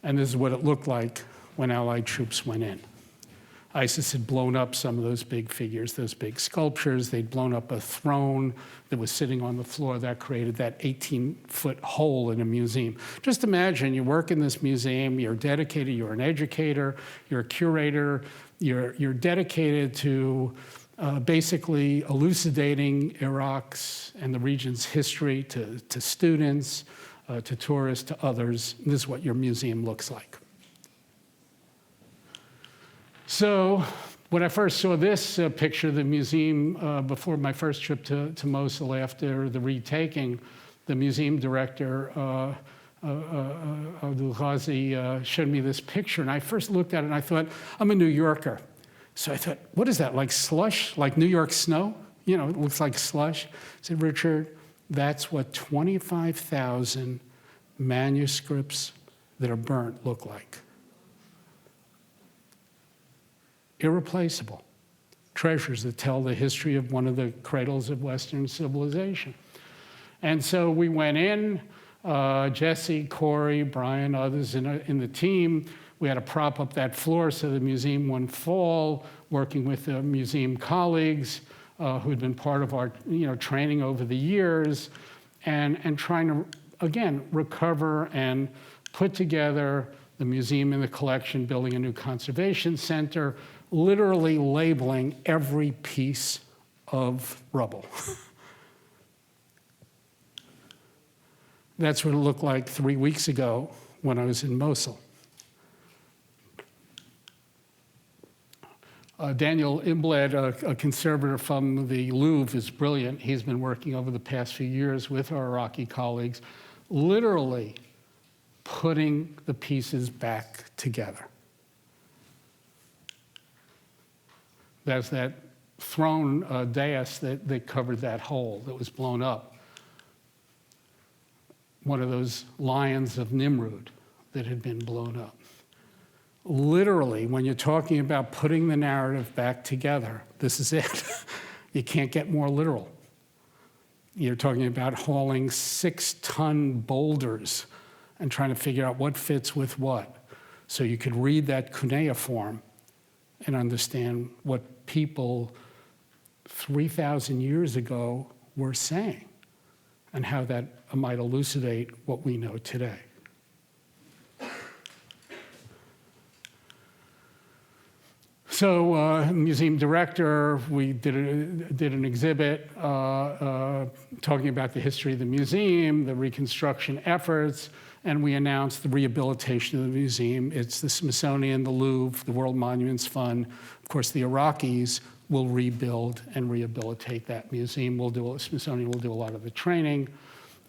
And this is what it looked like when Allied troops went in. ISIS had blown up some of those big figures, those big sculptures. They'd blown up a throne that was sitting on the floor. That created that 18-foot hole in a museum. Just imagine you work in this museum, you're dedicated, you're an educator, you're a curator, you're dedicated to basically elucidating Iraq's and the region's history to students, to tourists, to others. This is what your museum looks like. So when I first saw this picture of the museum before my first trip to Mosul after the retaking, the museum director, Abdul Ghazi, showed me this picture. And I first looked at it and I thought, I'm a New Yorker. So I thought, what is that, like slush, like New York snow? You know, it looks like slush. I said, Richard, that's what 25,000 manuscripts that are burnt look like. Irreplaceable treasures that tell the history of one of the cradles of Western civilization. And so we went in, Jesse, Corey, Brian, others in the team. We had to prop up that floor so the museum wouldn't fall, working with the museum colleagues who had been part of our training over the years, and trying to, again, recover and put together the museum and the collection, building a new conservation center, literally labeling every piece of rubble. That's what it looked like 3 weeks ago when I was in Mosul. Daniel Imblad, a conservator from the Louvre, is brilliant. He's been working over the past few years with our Iraqi colleagues, literally putting the pieces back together. There's that throne dais that covered that hole that was blown up. One of those lions of Nimrud that had been blown up. Literally, when you're talking about putting the narrative back together, this is it. You can't get more literal. You're talking about hauling 6-ton boulders and trying to figure out what fits with what. So you could read that cuneiform and understand what people 3,000 years ago were saying and how that might elucidate what we know today. So, museum director, we did an exhibit talking about the history of the museum, the reconstruction efforts, and we announced the rehabilitation of the museum. It's the Smithsonian, the Louvre, the World Monuments Fund. Of course, the Iraqis will rebuild and rehabilitate that museum. Smithsonian will do a lot of the training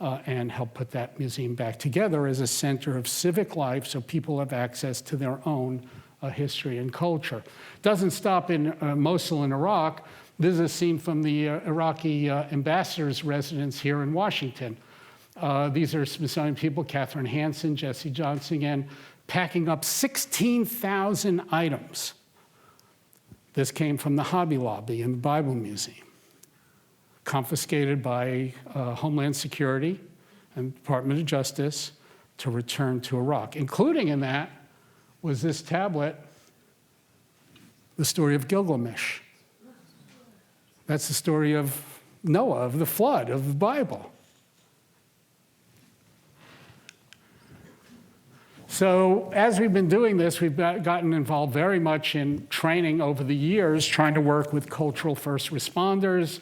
and help put that museum back together as a center of civic life so people have access to their own history and culture. Doesn't stop in Mosul in Iraq. This is a scene from the Iraqi ambassador's residence here in Washington. These are Smithsonian people, Catherine Hansen, Jesse Johnson, again, packing up 16,000 items. This came from the Hobby Lobby in the Bible Museum, confiscated by Homeland Security and Department of Justice to return to Iraq. Including in that was this tablet, the story of Gilgamesh. That's the story of Noah, of the flood, of the Bible. So as we've been doing this, we've gotten involved very much in training over the years, trying to work with cultural first responders,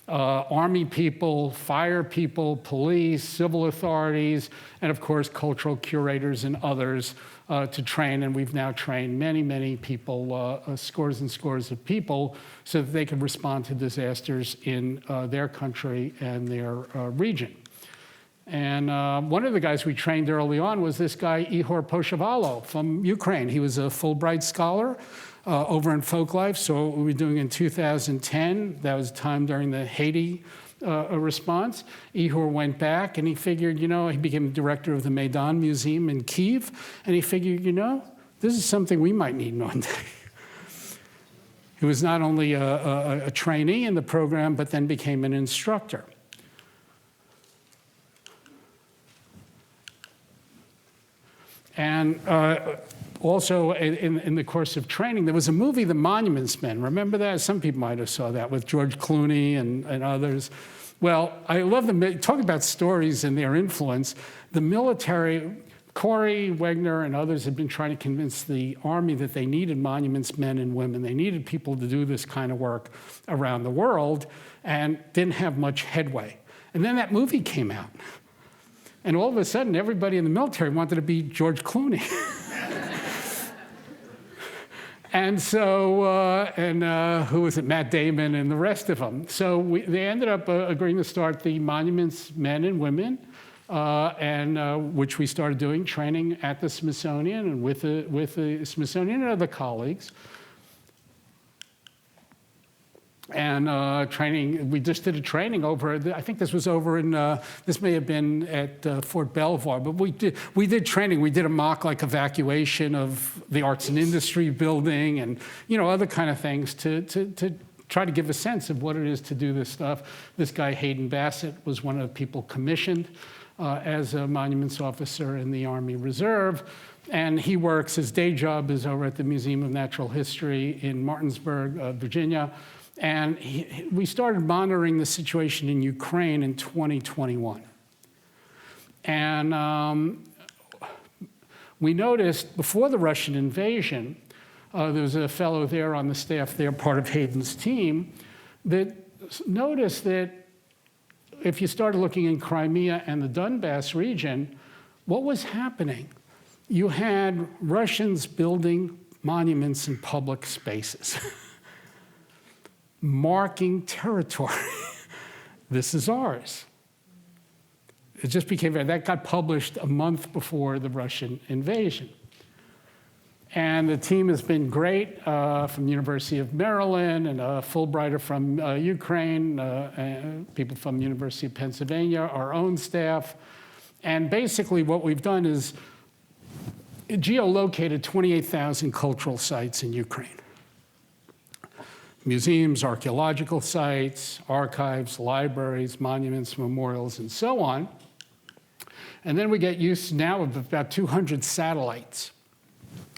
Army people, fire people, police, civil authorities, and of course, cultural curators and others to train. And we've now trained many, many people, scores and scores of people, so that they can respond to disasters in their country and their region. And one of the guys we trained early on was this guy, Ihor Poshavalo from Ukraine. He was a Fulbright scholar over in Folklife. So what we were doing in 2010, that was time during the Haiti response. Ihor went back and he figured, he became director of the Maidan Museum in Kyiv. And he figured, this is something we might need one day. He was not only a trainee in the program, but then became an instructor. And also in the course of training, there was a movie, The Monuments Men. Remember that? Some people might have saw that with George Clooney and others. Well, I love them. Talk about stories and their influence. The military Corey, Wegner, and others had been trying to convince the Army that they needed monuments men and women. They needed people to do this kind of work around the world, and didn't have much headway. And then that movie came out. And all of a sudden, everybody in the military wanted to be George Clooney. And so, who was it? Matt Damon and the rest of them. So they ended up agreeing to start the Monuments Men and Women, which we started doing, training at the Smithsonian and with the Smithsonian and other colleagues. And training, we just did a training over, I think this was over in, this may have been at Fort Belvoir, but we did training. We did a mock like evacuation of the Arts and Industry building and, other kind of things to try to give a sense of what it is to do this stuff. This guy, Hayden Bassett, was one of the people commissioned as a monuments officer in the Army Reserve. And he works, his day job is over at the Museum of Natural History in Martinsburg, Virginia. And we started monitoring the situation in Ukraine in 2021. And we noticed before the Russian invasion, there was a fellow there on the staff there, part of Hayden's team, that noticed that if you started looking in Crimea and the Donbass region, what was happening? You had Russians building monuments in public spaces. Marking territory. This is ours. It just became, that got published a month before the Russian invasion. And the team has been great from the University of Maryland and a Fulbrighter from Ukraine, and people from the University of Pennsylvania, our own staff. And basically what we've done is geolocated 28,000 cultural sites in Ukraine. Museums, archaeological sites, archives, libraries, monuments, memorials, and so on. And then we get used now of about 200 satellites.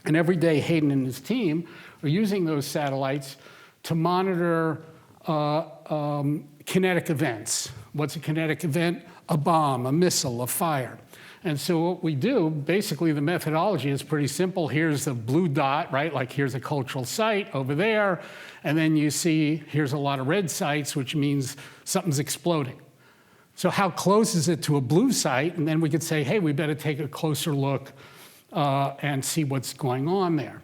And every day, Hayden and his team are using those satellites to monitor kinetic events. What's a kinetic event? A bomb, a missile, a fire. And so what we do, basically the methodology is pretty simple. Here's a blue dot, right? Like here's a cultural site over there. And then you see here's a lot of red sites, which means something's exploding. So how close is it to a blue site? And then we could say, hey, we better take a closer look and see what's going on there.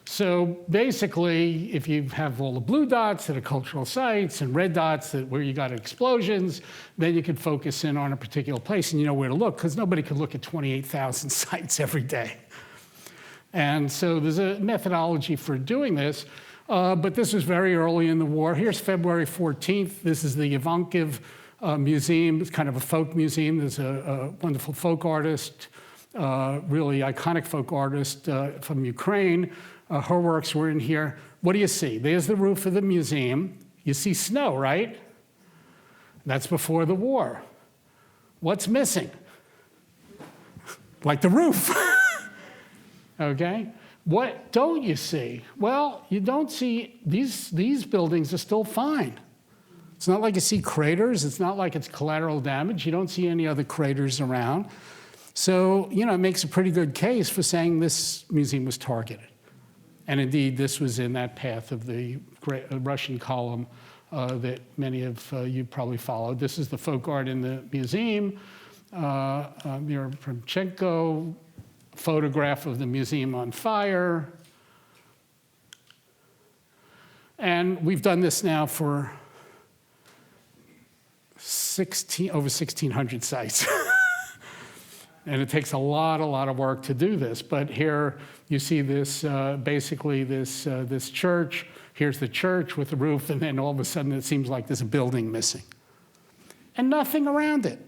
So basically, if you have all the blue dots that are cultural sites and red dots where you got explosions, then you could focus in on a particular place and you know where to look, because nobody could look at 28,000 sites every day. And so there's a methodology for doing this, but this was very early in the war. Here's February 14th. This is the Ivankiv Museum. It's kind of a folk museum. There's a wonderful folk artist, really iconic folk artist from Ukraine. Her works were in here. What do you see? There's the roof of the museum. You see snow, right? That's before the war. What's missing? Like the roof. Okay? What don't you see? Well, you don't see, these buildings are still fine. It's not like you see craters. It's not like it's collateral damage. You don't see any other craters around. So, it makes a pretty good case for saying this museum was targeted. And indeed, this was in that path of the Russian column that many of you probably followed. This is the folk art in the museum. Mira Promchenko, photograph of the museum on fire. And we've done this now for over 1,600 sites. And it takes a lot of work to do this. But here you see this, basically this church. Here's the church with the roof, and then all of a sudden it seems like there's a building missing. And nothing around it.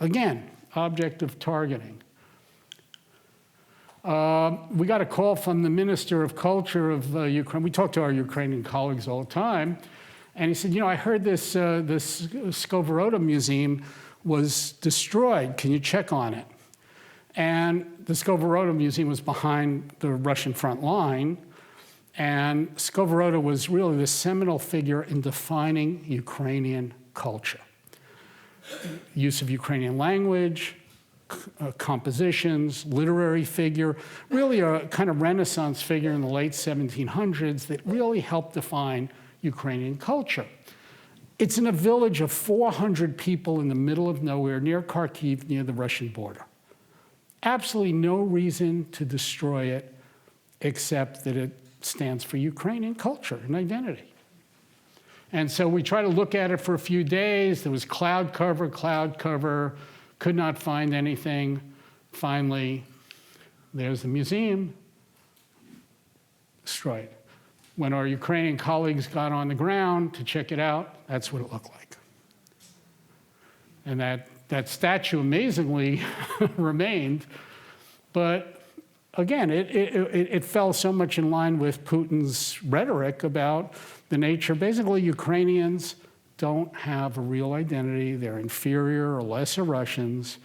Again, object of targeting. We got a call from the Minister of Culture of Ukraine. We talk to our Ukrainian colleagues all the time. And he said, I heard this Skovoroda Museum was destroyed. Can you check on it? And the Skovoroda Museum was behind the Russian front line. And Skovoroda was really the seminal figure in defining Ukrainian culture. Use of Ukrainian language, compositions, literary figure, really a kind of Renaissance figure in the late 1700s that really helped define Ukrainian culture. It's in a village of 400 people in the middle of nowhere near Kharkiv, near the Russian border. Absolutely no reason to destroy it except that it stands for Ukrainian culture and identity. And so we tried to look at it for a few days. There was cloud cover, could not find anything. Finally, there's the museum, destroyed. When our Ukrainian colleagues got on the ground to check it out, that's what it looked like. And that statue amazingly remained, but again, it fell so much in line with Putin's rhetoric about the nature. Basically, Ukrainians don't have a real identity. They're inferior or lesser Russians.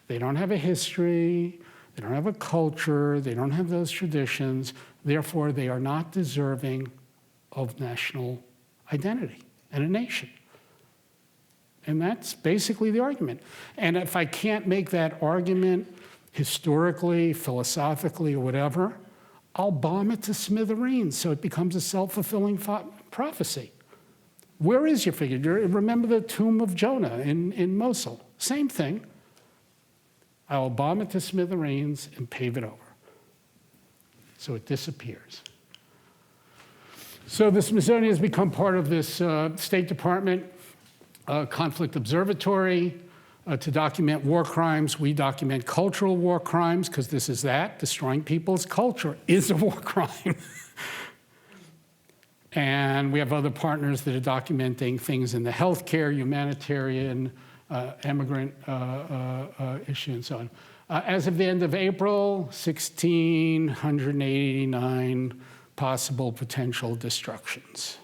They don't have a history. They don't have a culture. They don't have those traditions. Therefore, they are not deserving of national identity and a nation. And that's basically the argument. And if I can't make that argument historically, philosophically, or whatever, I'll bomb it to smithereens so it becomes a self-fulfilling prophecy. Where is your figure? Remember the tomb of Jonah in Mosul? Same thing. I will bomb it to smithereens and pave it over. So it disappears. So the Smithsonian has become part of this State Department conflict observatory to document war crimes. We document cultural war crimes because this is that. Destroying people's culture is a war crime. And we have other partners that are documenting things in the healthcare, humanitarian, immigrant issue, and so on. As of the end of April, 1,689 possible potential destructions.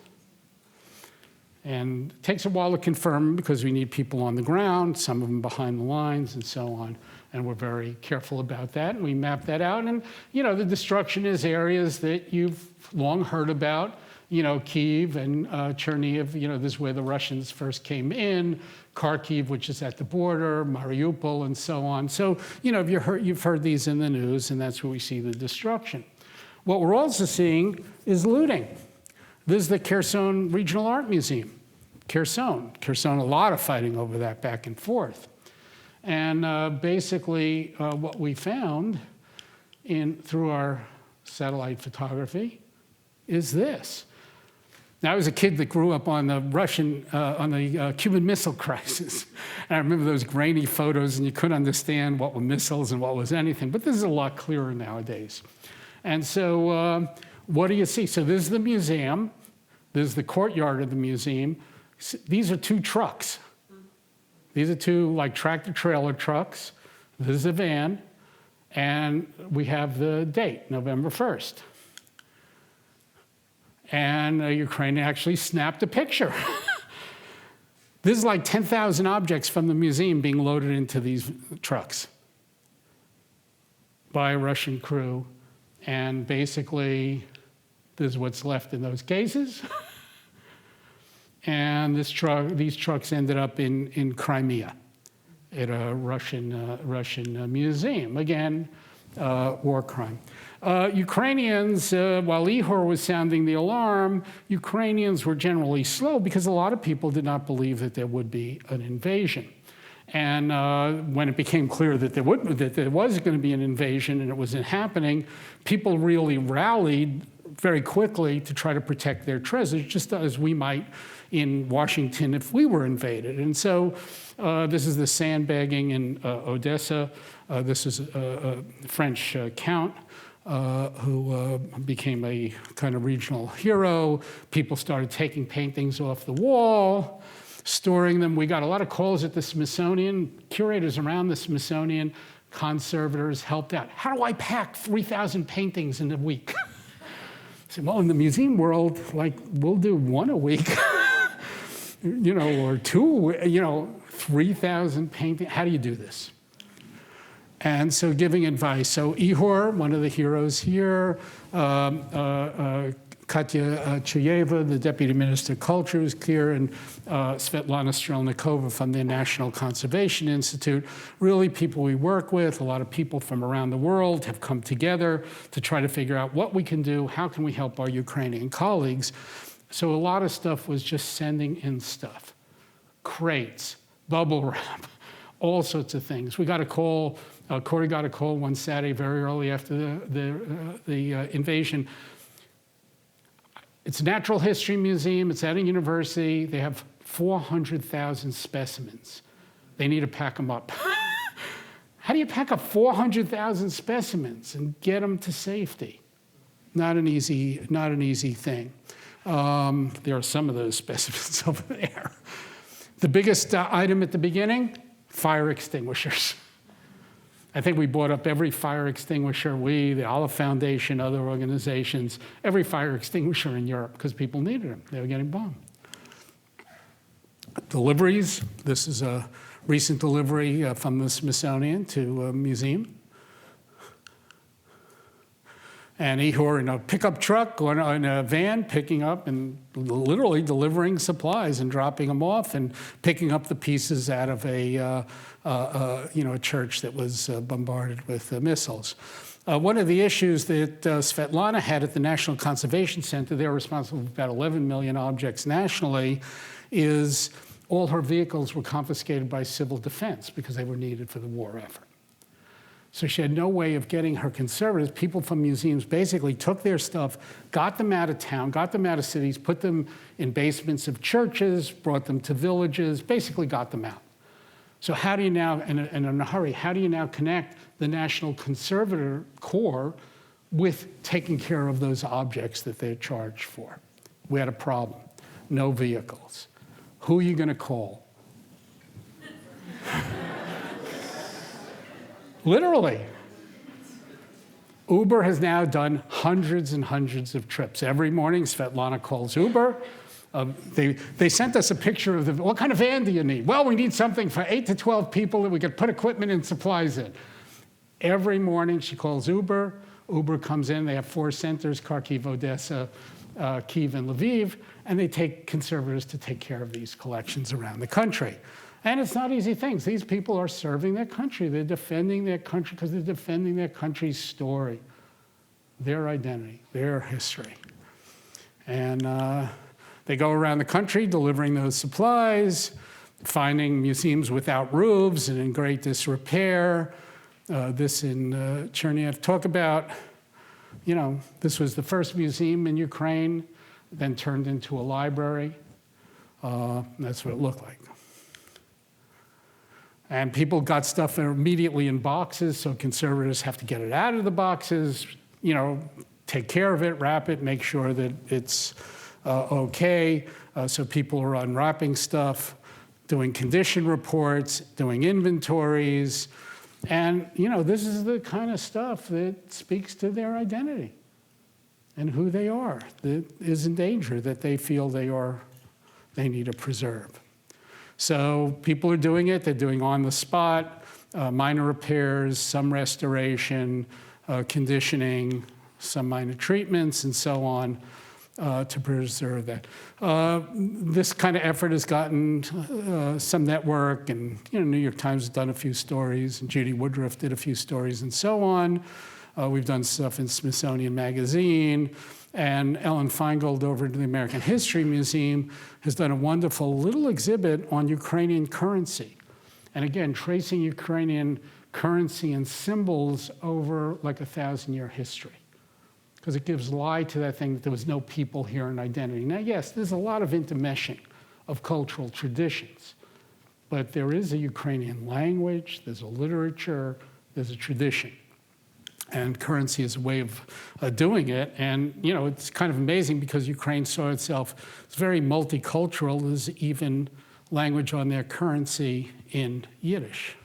And it takes a while to confirm because we need people on the ground, some of them behind the lines, and so on. And we're very careful about that. And we map that out. And, the destruction is areas that you've long heard about. Kyiv and Chernihiv, this is where the Russians first came in, Kharkiv, which is at the border, Mariupol, and so on. So, you've heard these in the news, and that's where we see the destruction. What we're also seeing is looting. This is the Kherson Regional Art Museum. Kherson, a lot of fighting over that back and forth. And basically, what we found through our satellite photography is this. Now, I was a kid that grew up on the Cuban Missile Crisis. And I remember those grainy photos, and you couldn't understand what were missiles and what was anything. But this is a lot clearer nowadays. And so what do you see? So this is the museum. This is the courtyard of the museum. These are two trucks. These are two, tractor-trailer trucks. This is a van. And we have the date, November 1st. And Ukraine actually snapped a picture. This is like 10,000 objects from the museum being loaded into these trucks by a Russian crew. And basically, this is what's left in those cases. And these trucks ended up in Crimea at a Russian museum. Again, war crime. Ukrainians, while Ihor was sounding the alarm, Ukrainians were generally slow because a lot of people did not believe that there would be an invasion. And when it became clear that there was going to be an invasion and it wasn't happening, people really rallied very quickly to try to protect their treasures, just as we might in Washington if we were invaded. And so this is the sandbagging in Odessa. This is a French count who became a kind of regional hero. People started taking paintings off the wall, storing them. We got a lot of calls at the Smithsonian. Curators around the Smithsonian, conservators helped out. How do I pack 3,000 paintings in a week? I said, well, in the museum world, we'll do one a week, or two, 3,000 paintings. How do you do this? And so giving advice. So Ihor, one of the heroes here, Katya Chuyeva, the Deputy Minister of Culture, is here, and Svetlana Strelnikova from the National Conservation Institute. Really people we work with, a lot of people from around the world have come together to try to figure out what we can do, how can we help our Ukrainian colleagues. So a lot of stuff was just sending in stuff, crates, bubble wrap, all sorts of things. We got a call, Corey got a call one Saturday very early after the invasion. It's a natural history museum, it's at a university, they have 400,000 specimens. They need to pack them up. How do you pack up 400,000 specimens and get them to safety? Not an easy thing. There are some of those specimens over there. The biggest item at the beginning, fire extinguishers. I think we bought up every fire extinguisher, the Aliph Foundation, other organizations, every fire extinguisher in Europe, because people needed them. They were getting bombed. Deliveries. This is a recent delivery from the Smithsonian to a museum. And Ihor in a pickup truck or in a van picking up and literally delivering supplies and dropping them off and picking up the pieces out of a church that was bombarded with missiles. One of the issues that Svetlana had at the National Conservation Center, they're responsible for about 11 million objects nationally, is all her vehicles were confiscated by civil defense because they were needed for the war effort. So she had no way of getting her conservators. People from museums basically took their stuff, got them out of town, got them out of cities, put them in basements of churches, brought them to villages, basically got them out. So how do you now, and in a hurry, how do you now connect the National Conservator Corps with taking care of those objects that they're charged for? We had a problem. No vehicles. Who are you going to call? Literally. Uber has now done hundreds and hundreds of trips. Every morning, Svetlana calls Uber. They sent us a picture of what kind of van do you need? Well, we need something for 8 to 12 people that we could put equipment and supplies in. Every morning, she calls Uber. Uber comes in. They have 4 centers, Kharkiv, Odessa, Kyiv, and Lviv, and they take conservators to take care of these collections around the country. And it's not easy things. These people are serving their country. They're defending their country because they're defending their country's story, their identity, their history. And they go around the country delivering those supplies, finding museums without roofs and in great disrepair. This in Chernihiv. Talk about, this was the first museum in Ukraine, then turned into a library. That's what it looked like. And people got stuff immediately in boxes, so conservators have to get it out of the boxes, take care of it, wrap it, make sure that it's okay. So people are unwrapping stuff, doing condition reports, doing inventories. And, this is the kind of stuff that speaks to their identity and who they are, that is in danger, that they feel they need to preserve. So people are doing it. They're doing on the spot, minor repairs, some restoration, conditioning, some minor treatments, and so on to preserve that. This kind of effort has gotten some network, and New York Times has done a few stories, and Judy Woodruff did a few stories, and so on. We've done stuff in Smithsonian Magazine. And Ellen Feingold over at the American History Museum has done a wonderful little exhibit on Ukrainian currency. And again, tracing Ukrainian currency and symbols over like a 1,000-year history. Because it gives lie to that thing that there was no people here and identity. Now, yes, there's a lot of intermeshing of cultural traditions. But there is a Ukrainian language, there's a literature, there's a tradition. And currency is a way of doing it. And, it's kind of amazing because Ukraine saw itself as very multicultural. There's even language on their currency in Yiddish.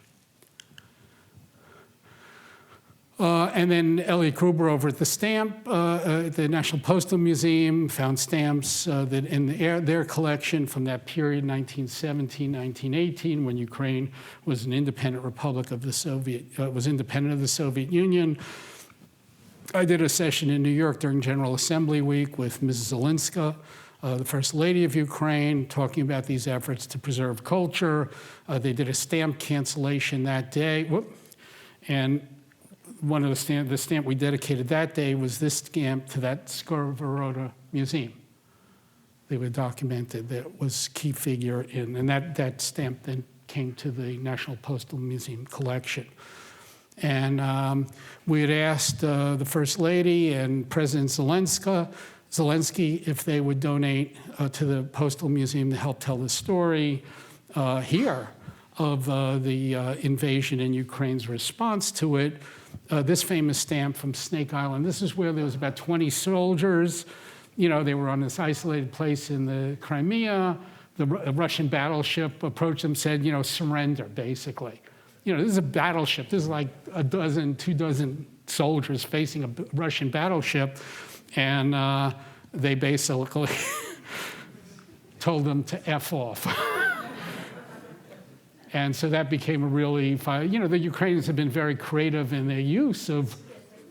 And then Elliot Gruber over at the stamp, the National Postal Museum, found stamps that in their collection from that period, 1917, 1918, when Ukraine was an independent republic of the was independent of the Soviet Union. I did a session in New York during General Assembly Week with Mrs. Zelenska, the First Lady of Ukraine, talking about these efforts to preserve culture. They did a stamp cancellation that day. And one of the stamp we dedicated that day was this stamp to that Skovoroda Museum. They were documented. That was key figure in, and that stamp then came to the National Postal Museum collection. And we had asked the First Lady and President Zelensky if they would donate to the Postal Museum to help tell the story here of the invasion and Ukraine's response to it. This famous stamp from Snake Island, this is where there was about 20 soldiers. You know, they were on this isolated place in the Crimea. The Russian battleship approached them, said, you know, surrender, basically. You know, this is a battleship. This is like 2 dozen soldiers facing a Russian battleship. And they basically told them to F off. And so that became a really, you know, the Ukrainians have been very creative in their use of,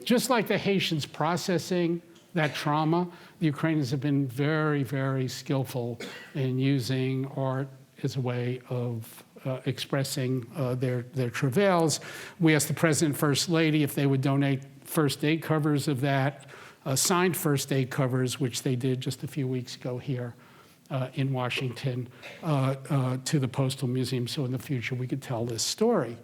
just like the Haitians processing that trauma, the Ukrainians have been very, very skillful in using art as a way of expressing their travails. We asked the President and First Lady if they would donate first aid covers of that, signed first aid covers, which they did just a few weeks ago here in Washington, to the Postal Museum, so in the future we could tell this story.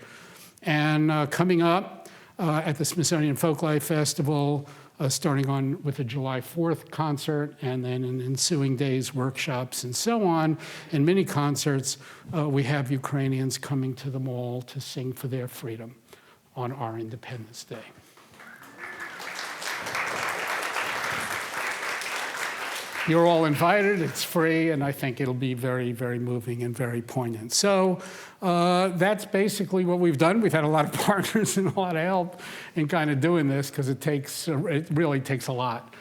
And coming up at the Smithsonian Folklife Festival, starting on with a July 4th concert, and then in ensuing days, workshops and so on, and many concerts, we have Ukrainians coming to the mall to sing for their freedom on our Independence Day. You're all invited, it's free, and I think it'll be very, very moving and very poignant. So that's basically what we've done. We've had a lot of partners and a lot of help in kind of doing this, because it really takes a lot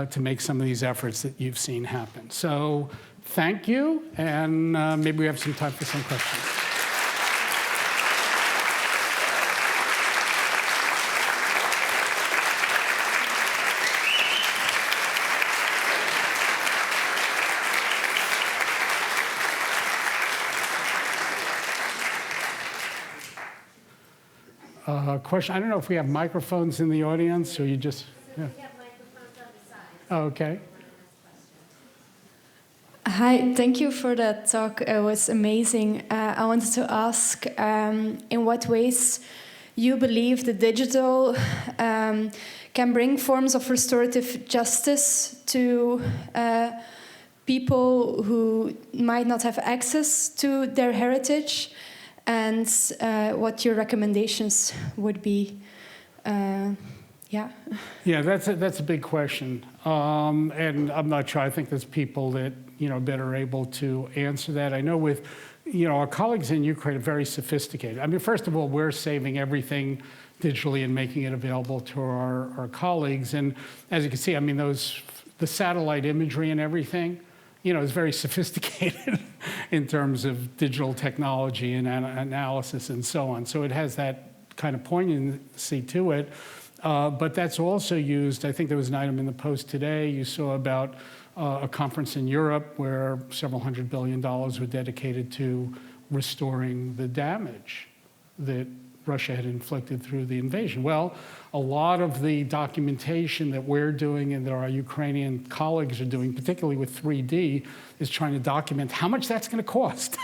to make some of these efforts that you've seen happen. So thank you, and maybe we have some time for some questions. Question, I don't know if we have microphones in the audience, or you just... Yeah. We have microphones on the side. Oh, okay. Hi, thank you for that talk. It was amazing. I wanted to ask in what ways you believe the digital can bring forms of restorative justice to people who might not have access to their heritage, and what your recommendations would be. Yeah, that's a big question, and I'm not sure. I think there's people that better able to answer that. I know with our colleagues in Ukraine are very sophisticated. I mean, first of all, we're saving everything digitally and making it available to our colleagues. And as you can see, I mean, the satellite imagery and everything, is very sophisticated in terms of digital technology and analysis and so on. So it has that kind of poignancy to it. But that's also used, I think there was an item in the Post today, you saw about a conference in Europe where several $100 billion were dedicated to restoring the damage that Russia had inflicted through the invasion. Well, a lot of the documentation that we're doing and that our Ukrainian colleagues are doing, particularly with 3D, is trying to document how much that's going to cost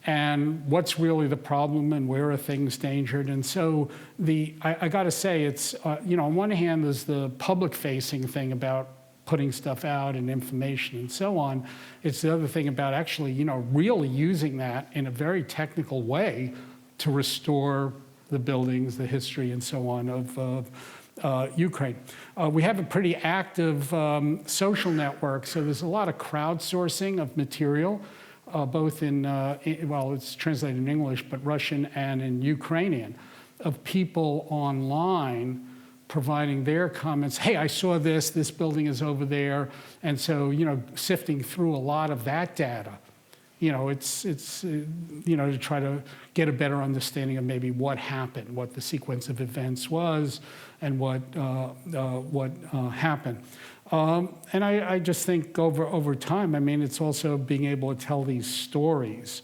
and what's really the problem and where are things endangered. And so I got to say, it's, on one hand, there's the public-facing thing about putting stuff out and information and so on. It's the other thing about actually, really using that in a very technical way to restore the buildings, the history, and so on of Ukraine. We have a pretty active social network, so there's a lot of crowdsourcing of material, both well, it's translated in English, but Russian and in Ukrainian, of people online providing their comments. Hey, I saw this building is over there. And so, sifting through a lot of that data to try to get a better understanding of maybe what happened, what the sequence of events was, and what happened. And I just think over time, I mean, it's also being able to tell these stories,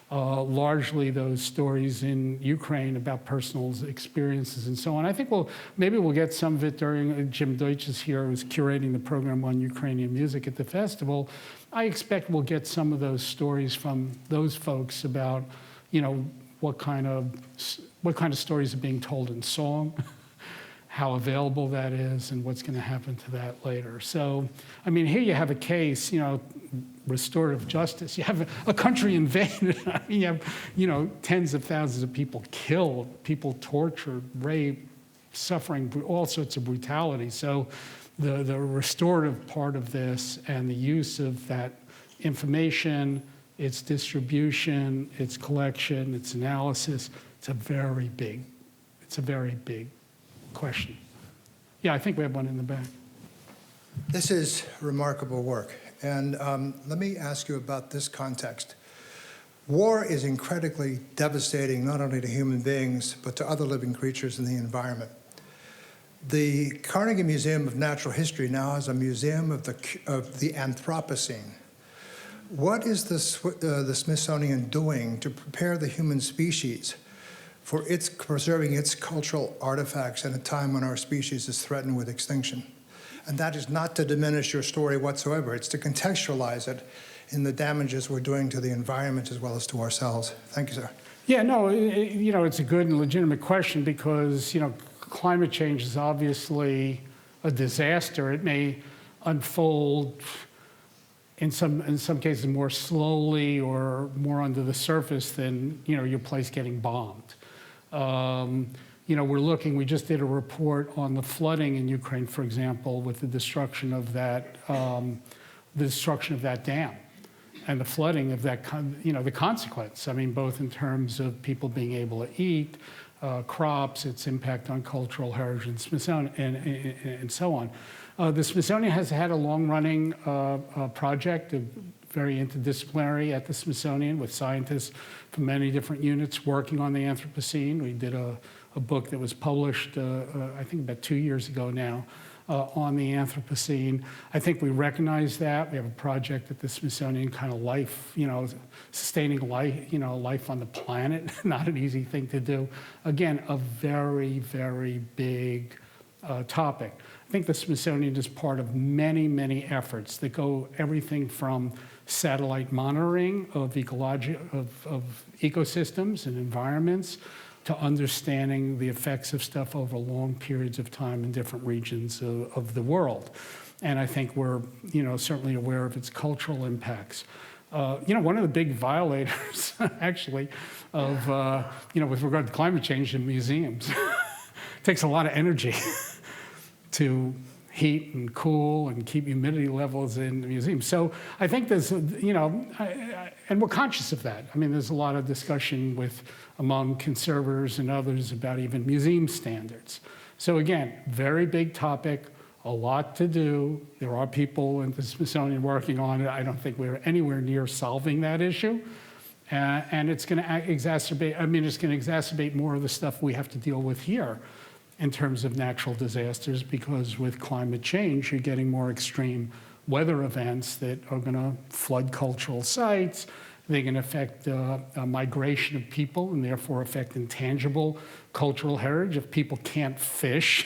largely those stories in Ukraine about personal experiences and so on. I think maybe we'll get some of it during, Jim Deutsch is here, who's curating the program on Ukrainian music at the festival. I expect we'll get some of those stories from those folks about, what kind of stories are being told in song, how available that is, and what's going to happen to that later. So, I mean, here you have a case, restorative justice. You have a country invaded. I mean, you have, tens of thousands of people killed, people tortured, raped, suffering, all sorts of brutality. So the restorative part of this and the use of that information, its distribution, its collection, its analysis, it's a very big question. Yeah, I think we have one in the back. This is remarkable work. And let me ask you about this context. War is incredibly devastating, not only to human beings, but to other living creatures in the environment. The Carnegie Museum of Natural History now has a museum of the Anthropocene. What is the Smithsonian doing to prepare the human species for preserving its cultural artifacts at a time when our species is threatened with extinction? And that is not to diminish your story whatsoever. It's to contextualize it in the damages we're doing to the environment as well as to ourselves. Thank you, sir. Yeah, no, it's a good and legitimate question because, climate change is obviously a disaster. It may unfold in some cases more slowly or more under the surface than, your place getting bombed. We just did a report on the flooding in Ukraine, for example, with the destruction of that dam and the flooding of that, the consequence. I mean, both in terms of people being able to eat, crops, its impact on cultural heritage and Smithsonian, and so on. The Smithsonian has had a long-running project, very interdisciplinary at the Smithsonian with scientists from many different units working on the Anthropocene. We did a book that was published, I think about 2 years ago now, on the Anthropocene. I think we recognize that. We have a project at the Smithsonian, kind of life, sustaining life, life on the planet, not an easy thing to do. Again, a very, very big topic. I think the Smithsonian is part of many, many efforts that go everything from satellite monitoring of ecosystems and environments to understanding the effects of stuff over long periods of time in different regions of the world. And I think we're, certainly aware of its cultural impacts. One of the big violators, actually, of, with regard to climate change in museums, it takes a lot of energy to heat and cool and keep humidity levels in the museum. So I think there's, and we're conscious of that. I mean, there's a lot of discussion among conservators and others about even museum standards. So again, very big topic, a lot to do. There are people in the Smithsonian working on it. I don't think we're anywhere near solving that issue. And it's going to exacerbate more of the stuff we have to deal with here in terms of natural disasters, because with climate change, you're getting more extreme weather events that are going to flood cultural sites. They can affect migration of people and therefore affect intangible cultural heritage. If people can't fish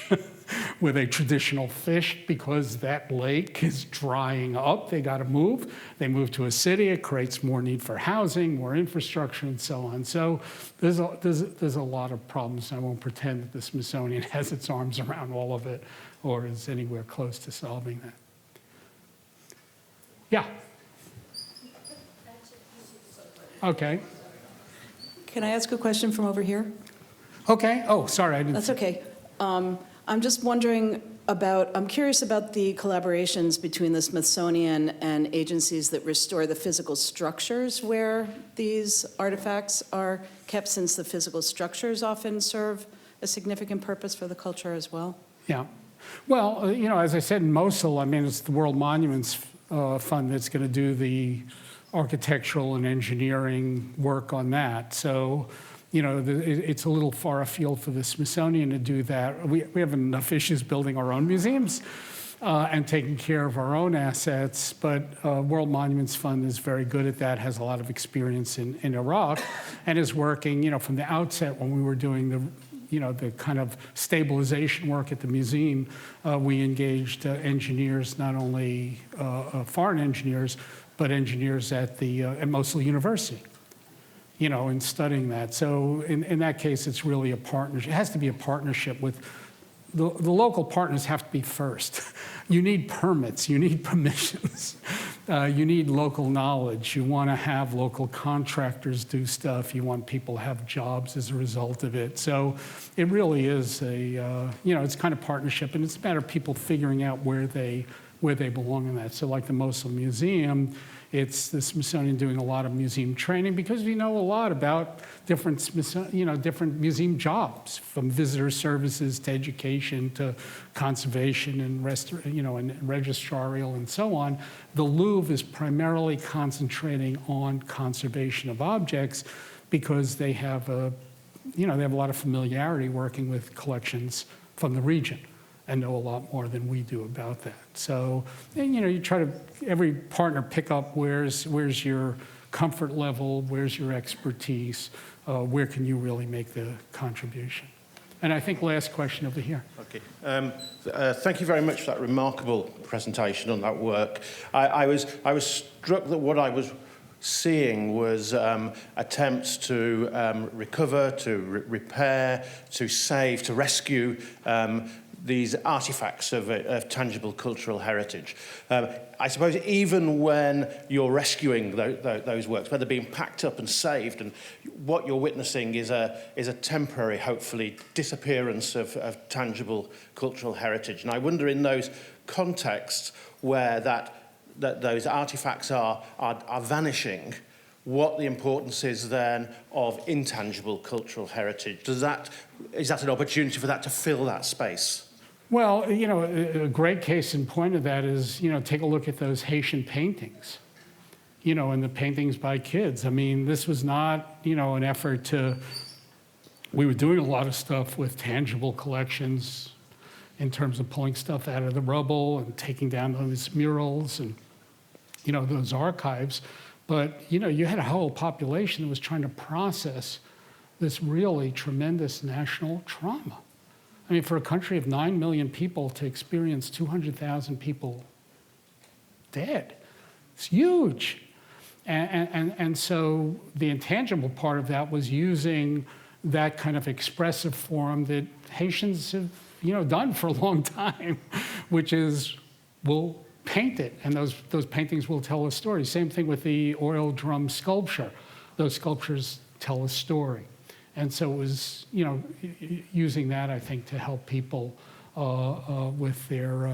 with a traditional fish because that lake is drying up, they got to move. They move to a city, it creates more need for housing, more infrastructure, and so on. So there's a lot of problems. I won't pretend that the Smithsonian has its arms around all of it or is anywhere close to solving that. Yeah. Okay. Can I ask a question from over here? Okay. Oh, sorry, I didn't. That's okay. I'm just wondering I'm curious about the collaborations between the Smithsonian and agencies that restore the physical structures where these artifacts are kept, since the physical structures often serve a significant purpose for the culture as well. Yeah. Well, as I said in Mosul, I mean, it's the World Monuments Fund that's going to do the architectural and engineering work on that. So, it's a little far afield for the Smithsonian to do that. We have enough issues building our own museums and taking care of our own assets, but World Monuments Fund is very good at that, has a lot of experience in Iraq, and is working, from the outset when we were doing the kind of stabilization work at the museum, we engaged engineers, not only foreign engineers, but engineers at Mosul University, in studying that. So in that case, it's really a partnership. It has to be a partnership with the local partners have to be first. You need permits, you need permissions, you need local knowledge. You want to have local contractors do stuff. You want people to have jobs as a result of it. So it really is it's kind of partnership, and it's a matter of people figuring out where they belong in that. So like the Mosul Museum, it's the Smithsonian doing a lot of museum training because we know a lot about different museum jobs, from visitor services to education to conservation and and registrarial and so on. The Louvre is primarily concentrating on conservation of objects because they have a lot of familiarity working with collections from the region and know a lot more than we do about that. So, you try to, every partner pick up where's your comfort level, where's your expertise, where can you really make the contribution. And I think last question over here. Okay. Thank you very much for that remarkable presentation on that work. I was struck that what I was seeing was attempts to recover, to repair, to save, to rescue these artifacts of tangible cultural heritage. I suppose even when you're rescuing those works, when they're being packed up and saved, and what you're witnessing is a temporary, hopefully, disappearance of tangible cultural heritage. And I wonder, in those contexts where those artifacts are vanishing, what the importance is then of intangible cultural heritage. Is that an opportunity for that to fill that space? Well, a great case in point of that is, take a look at those Haitian paintings, and the paintings by kids. I mean, this was not, an effort we were doing a lot of stuff with tangible collections in terms of pulling stuff out of the rubble and taking down those murals and, those archives. But, you had a whole population that was trying to process this really tremendous national trauma. I mean, for a country of 9 million people to experience 200,000 people dead, it's huge. And so the intangible part of that was using that kind of expressive form that Haitians have, done for a long time, which is we'll paint it, and those paintings will tell a story. Same thing with the oil drum sculpture. Those sculptures tell a story. And so it was, using that, I think, to help people with their,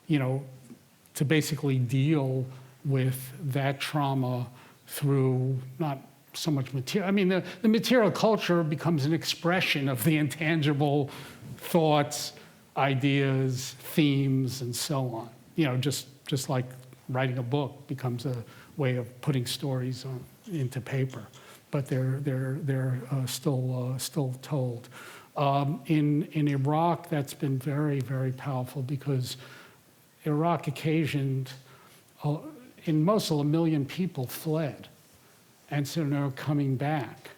to basically deal with that trauma through not so much material. I mean, the material culture becomes an expression of the intangible thoughts, ideas, themes, and so on. Just like writing a book becomes a way of putting stories into paper. But they're still told. In Iraq, that's been very, very powerful because Iraq occasioned, in Mosul, 1 million people fled, and so they're coming back.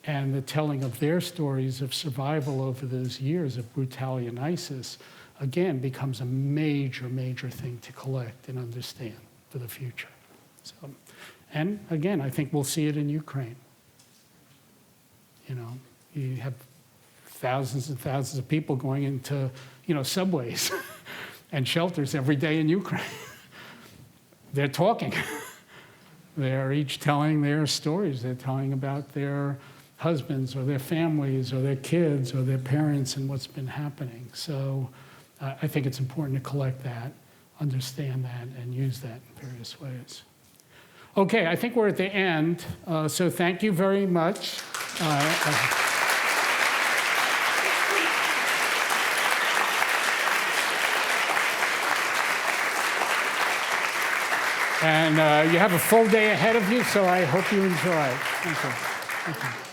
And the telling of their stories of survival over those years of brutality and ISIS, again, becomes a major, major thing to collect and understand for the future. So, and again, I think we'll see it in Ukraine. You have thousands and thousands of people going into, subways and shelters every day in Ukraine. They're talking. They're each telling their stories. They're telling about their husbands or their families or their kids or their parents and what's been happening. So I think it's important to collect that, understand that, and use that in various ways. Okay, I think we're at the end. So thank you very much. And you have a full day ahead of you, so I hope you enjoy it. Thank you. Thank you.